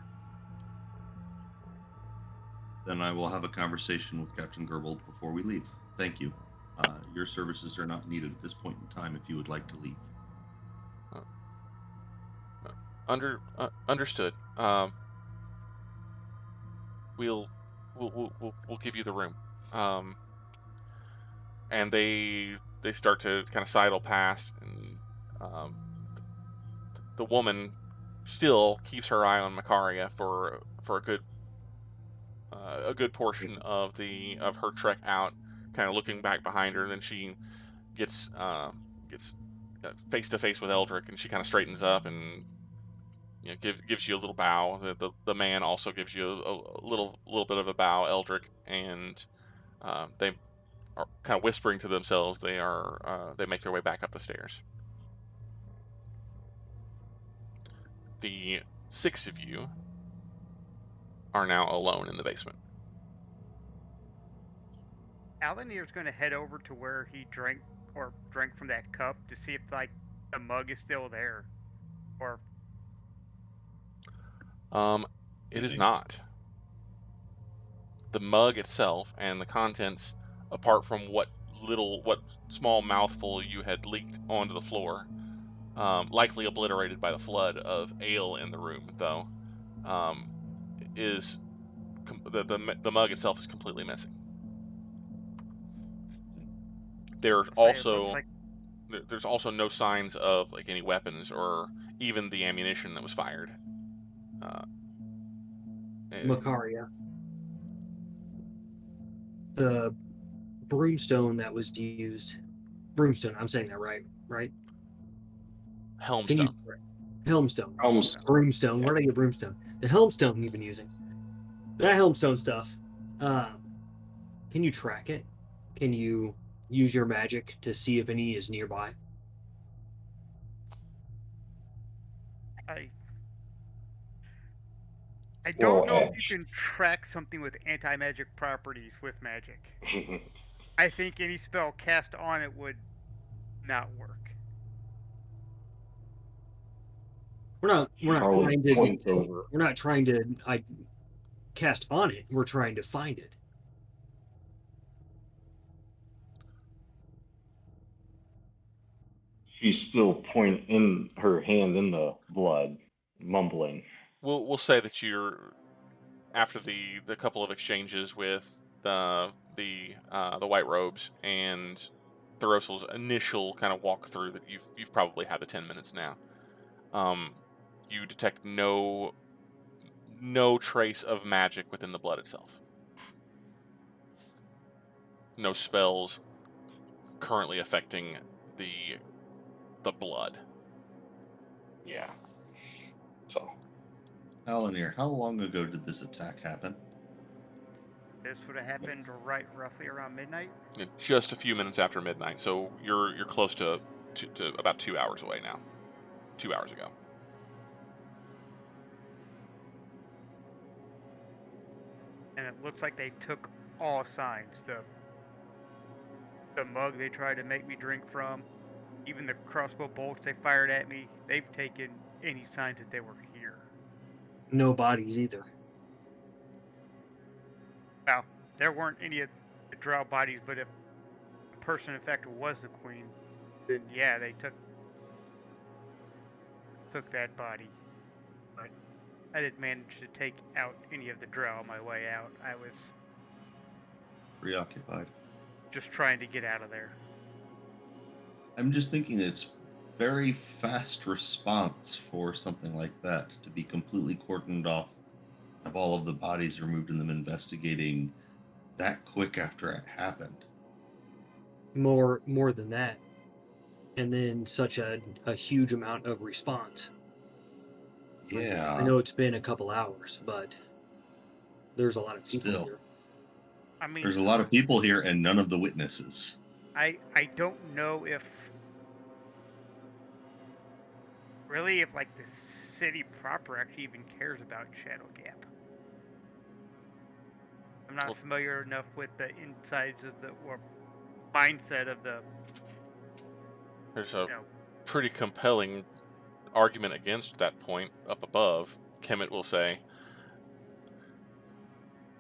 Then I will have a conversation with Captain Gerbold before we leave. Thank you. Your services are not needed at this point in time if you would like to leave. Understood. We'll give you the room. And they start to kind of sidle past, and the woman still keeps her eye on Makaria for a good portion of her trek out, kind of looking back behind her. And then she gets face to face with Eldrick, and she kind of straightens up and gives you a little bow. The man also gives you a little bit of a bow, Eldrick, and they are kind of whispering to themselves. They make their way back up the stairs. The 6 of you are now alone in the basement. Alanere's going to head over to where he drank from that cup to see if the mug is still there, or it is not. the mug itself and the contents, apart from what small mouthful you had leaked onto the floor, likely obliterated by the flood of ale in the room, though, is the mug itself is completely missing. There's also no signs of like any weapons or even the ammunition that was fired. Makaria. The broomstone that was used. Broomstone, I'm saying that right? Helmstone. Helmstone. Almost. Broomstone. Where did I get broomstone? The helmstone you've been using. That helmstone stuff. Can you track it? Can you use your magic to see if any is nearby? I don't know if you can track something with anti-magic properties with magic. I think any spell cast on it would not work. We're not trying to cast on it. We're trying to find it. She's still pointing her hand in the blood, mumbling. We'll say that you're after the couple of exchanges with the white robes and Thoros'l's initial kind of walkthrough that you've probably had the 10 minutes now. You detect no trace of magic within the blood itself. No spells currently affecting the blood. Yeah. So. Alanere, how long ago did this attack happen? This would have happened roughly around midnight. Just a few minutes after midnight, so you're close to about 2 hours away now. 2 hours ago. And it looks like they took all signs. The mug they tried to make me drink from, even the crossbow bolts they fired at me, they've taken any signs that they were here. No bodies either. Well, there weren't any of the Draugg bodies, but if the person in fact was the queen, then yeah, they took that body. But I didn't manage to take out any of the Draugg on my way out. I was Preoccupied. just trying to get out of there. I'm just thinking it's very fast response for something like that, to be completely cordoned off, have all of the bodies removed and them investigating that quick after it happened. More than that. And then such a huge amount of response. Yeah. I know it's been a couple hours, but there's a lot of people here. I mean, There's a lot of people here and none of the witnesses. I don't know if like the city proper actually even cares about Shadowgap. I'm not familiar enough with the insides of or mindset of the. There's a pretty compelling argument against that point up above. Kemet will say,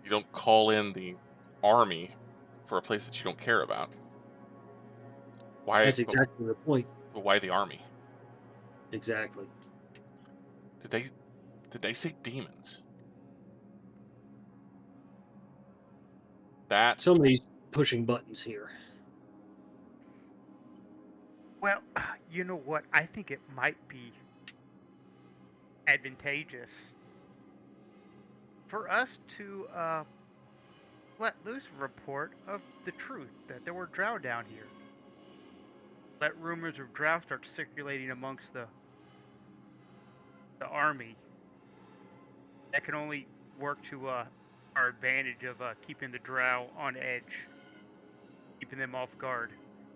you don't call in the army for a place that you don't care about. Why? That's exactly the point. But why the army? Exactly. Did they say demons? Somebody's pushing buttons here. Well, you know what? I think it might be advantageous for us to let loose a report of the truth, that there were Drow down here. Let rumors of Drow start circulating amongst the army. That can only work to our advantage of keeping the Drow on edge, keeping them off guard.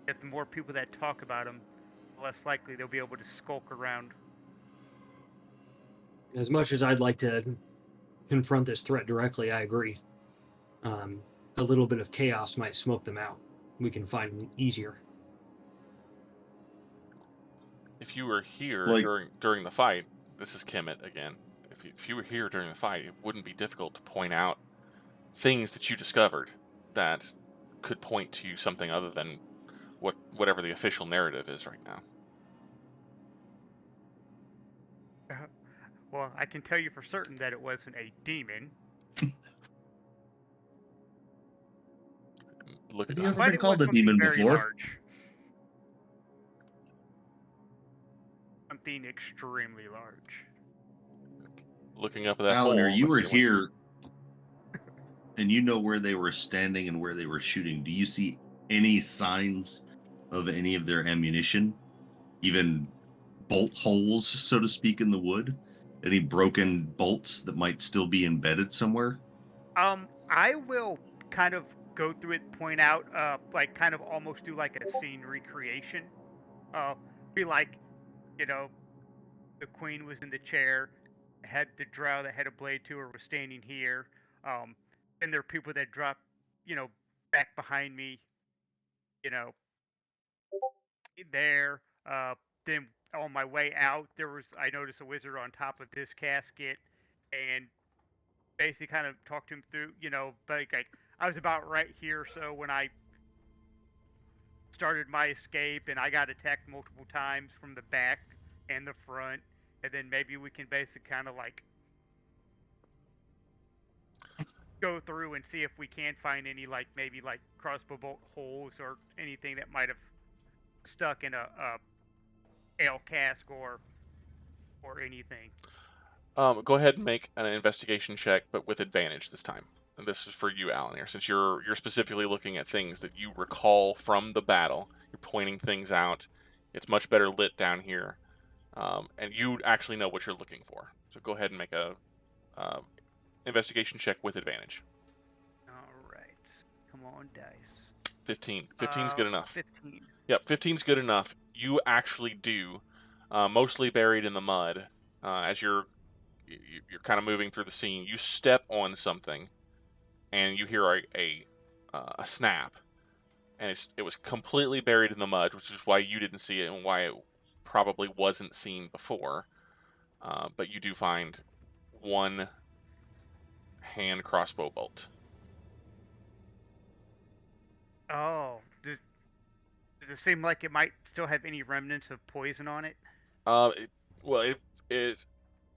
If the more people that talk about them, the less likely they'll be able to skulk around. As much as I'd like to confront this threat directly, I agree. A little bit of chaos might smoke them out. We can find them easier. If you were here during the fight, this is Kemet again. If you were here during the fight, it wouldn't be difficult to point out things that you discovered that could point to something other than whatever the official narrative is right now. Well, I can tell you for certain that it wasn't a demon. Look Have at you that. ever been called a demon very before? large. Something extremely large. Looking up at that Alan, hole on you the were ceiling. here, and you know where they were standing and where they were shooting. Do you see any signs of any of their ammunition? Even bolt holes, so to speak, in the wood? Any broken bolts that might still be embedded somewhere? I will kind of go through it, point out, like kind of almost do like a scene recreation. Be like, you know, the queen was in the chair, had the drow that had a blade to her was standing here. And there are people that dropped, back behind me, you know, there. Then on my way out, I noticed a wizard on top of this casket, and basically kind of talked him through, like I was about right here, so when I started my escape and I got attacked multiple times from the back and the front, and then maybe we can basically kind of like go through and see if we can find any maybe crossbow bolt holes or anything that might have stuck in a ale cask or anything. Go ahead and make an investigation check, but with advantage this time. And this is for you, Alanere, since you're specifically looking at things that you recall from the battle. You're pointing things out. It's much better lit down here, and you actually know what you're looking for. So go ahead and make a investigation check with advantage. All right, come on, dice. 15. 15's good enough. 15. Yep, 15's good enough. You actually do, mostly buried in the mud, as you're kind of moving through the scene. You step on something, and you hear a snap, and it was completely buried in the mud, which is why you didn't see it and why it probably wasn't seen before. But you do find one hand crossbow bolt. Oh, does it seem like it might still have any remnants of poison on it? It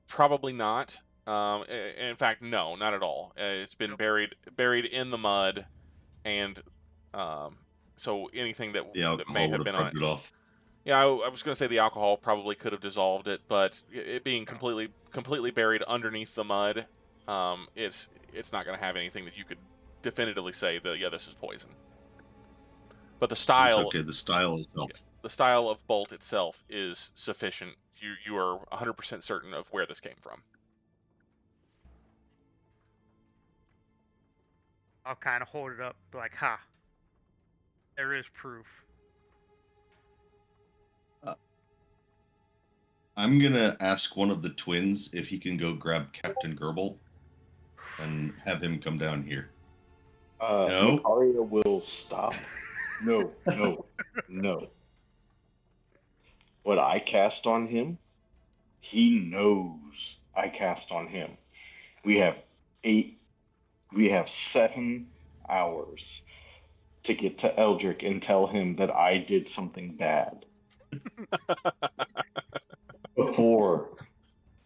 probably not. In fact, no, not at all. It's been buried in the mud, and so anything that The that may alcohol have would been have on rubbed it. it off. Yeah, I was going to say the alcohol probably could have dissolved it, but it being completely buried underneath the mud, it's not going to have anything that you could definitively say that this is poison. But the It's style, okay. The style itself. the style of bolt itself is sufficient. You are 100% certain of where this came from. I'll kind of hold it up, like, ha, there is proof. I'm gonna ask one of the twins if he can go grab Captain Gerbil and have him come down here. No? Makaria will stop. No. What I cast on him, he knows I cast on him. We have 7 hours to get to Eldrick and tell him that I did something bad before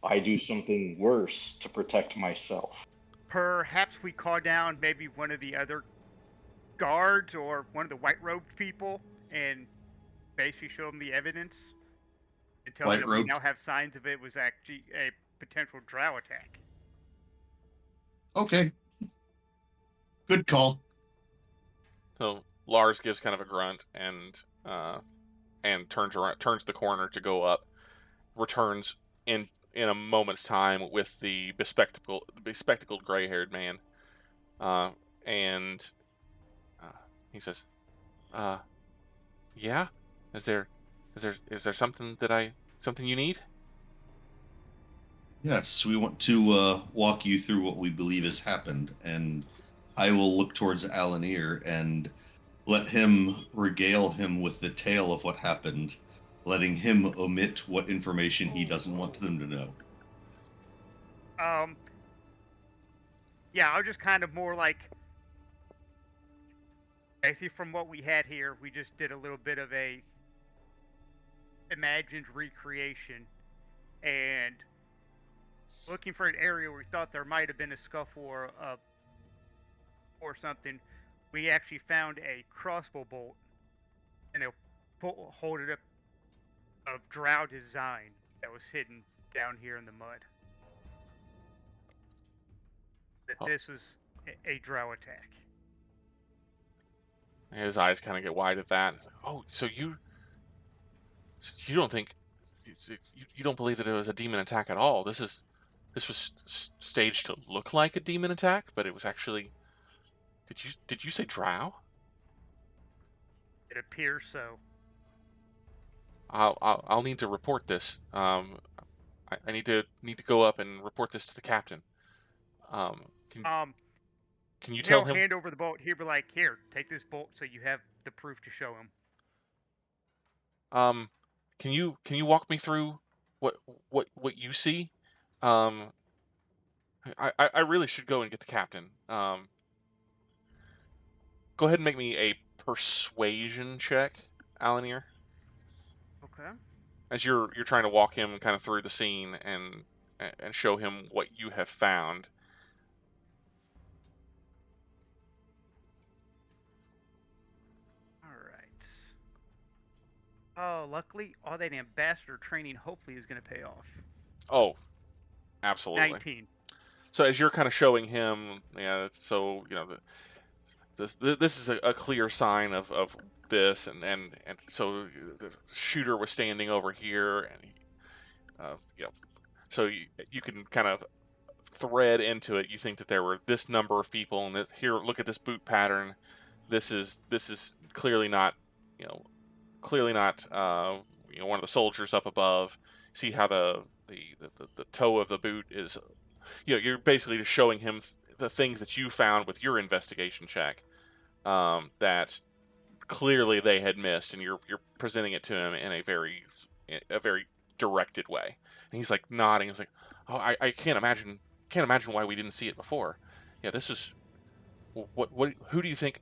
I do something worse to protect myself. Perhaps we call down maybe one of the other guards or one of the white-robed people and basically show them the evidence and tell them that we now have signs of it was actually a potential drow attack. Okay. Good call. So Lars gives kind of a grunt and turns the corner to go up, returns in a moment's time with the bespectacled gray-haired man, and he says, "Yeah, is there something something you need?" Yes, we want to walk you through what we believe has happened, and I will look towards Alanere and let him regale him with the tale of what happened, letting him omit what information he doesn't want them to know. Yeah, I was just kind of more like, basically from what we had here, we just did a little bit of a imagined recreation, and looking for an area where we thought there might have been a scuffle or something. We actually found a crossbow bolt and a hold it up of Drow design that was hidden down here in the mud. That this was a Drow attack. His eyes kind of get wide at that. Oh, so you don't think you don't believe that it was a demon attack at all? This was staged to look like a demon attack, but it was actually. Did you say Drow? It appears so. I'll need to report this. I need to go up and report this to the captain. Can you tell him? Hand over the bolt. He'll be like, "Here, take this bolt, so you have the proof to show him." Can you walk me through what you see? I really should go and get the captain. Go ahead and make me a persuasion check, Alanere. Okay. As you're trying to walk him kind of through the scene and show him what you have found. All right. Oh, luckily, all that ambassador training hopefully is going to pay off. Oh, absolutely. 19. So as you're kind of showing him, yeah. So this is a clear sign of this, and so the shooter was standing over here, and so you can kind of thread into it. You think that there were this number of people, and that here, look at this boot pattern. This is clearly not one of the soldiers up above. See how the toe of the boot is. You're basically just showing him the things that you found with your investigation check that clearly they had missed, and you're presenting it to him in a very directed way. And he's like nodding. He's like, "Oh, I can't imagine why we didn't see it before. Yeah, this is what who do you think?"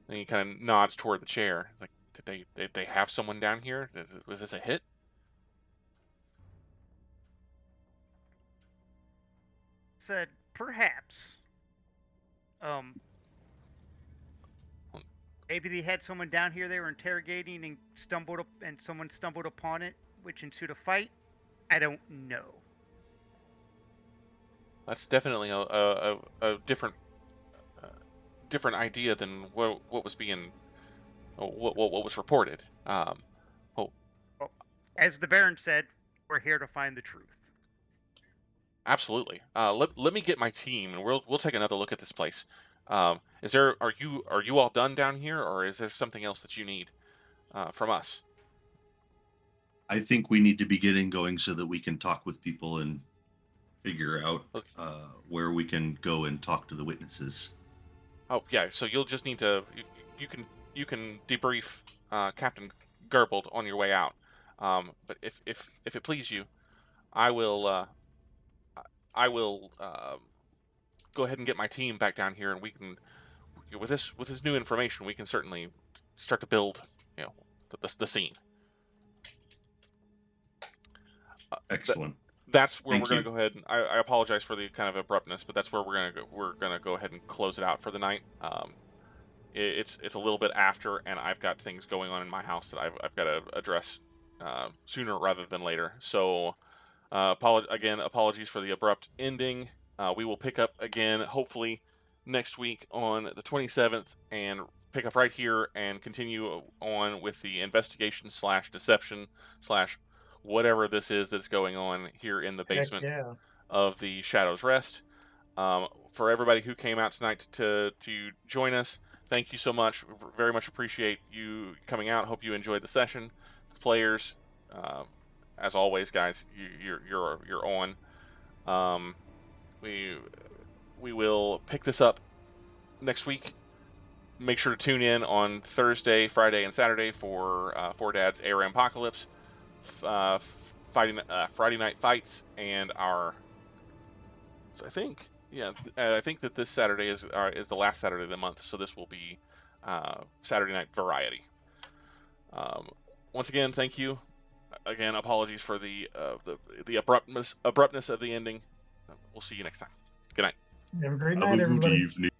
And he kind of nods toward the chair. Like, did they have someone down here? Was this a hit? Said perhaps. Maybe they had someone down here they were interrogating and someone stumbled upon it, which ensued a fight. I don't know. That's definitely a different idea than what was being what was reported. Well, as the Baron said, we're here to find the truth. Absolutely. Let me get my team, and we'll take another look at this place. Are you all done down here, or is there something else that you need from us? I think we need to be getting going so that we can talk with people and figure out where we can go and talk to the witnesses. Oh yeah, so you'll just need to you can debrief Captain Gerbold on your way out. But if it please you, I will go ahead and get my team back down here, and we can with this new information, we can certainly start to build the scene. Excellent. That's where Thank we're going you. to go ahead. I apologize for the kind of abruptness, but that's where we're gonna go ahead and close it out for the night. It's a little bit after, and I've got things going on in my house that I've got to address sooner rather than later. So apologies for the abrupt ending. We will pick up again hopefully next week on the 27th, and pick up right here and continue on with the investigation / deception / whatever this is that's going on here in the basement of the Shadow's Rest. For everybody who came out tonight to join us, thank you so much. Very much appreciate you coming out. Hope you enjoyed the session. The players, as always, guys, you're on. We will pick this up next week. Make sure to tune in on Thursday, Friday, and Saturday for Four Dads ARAM Apocalypse, Friday night fights, and our Yeah, I think that this Saturday is the last Saturday of the month, so this will be Saturday Night Variety. Once again, thank you. Again, apologies for the abruptness of the ending. We'll see you next time. Good night. Have a great Have night, a good everybody. evening.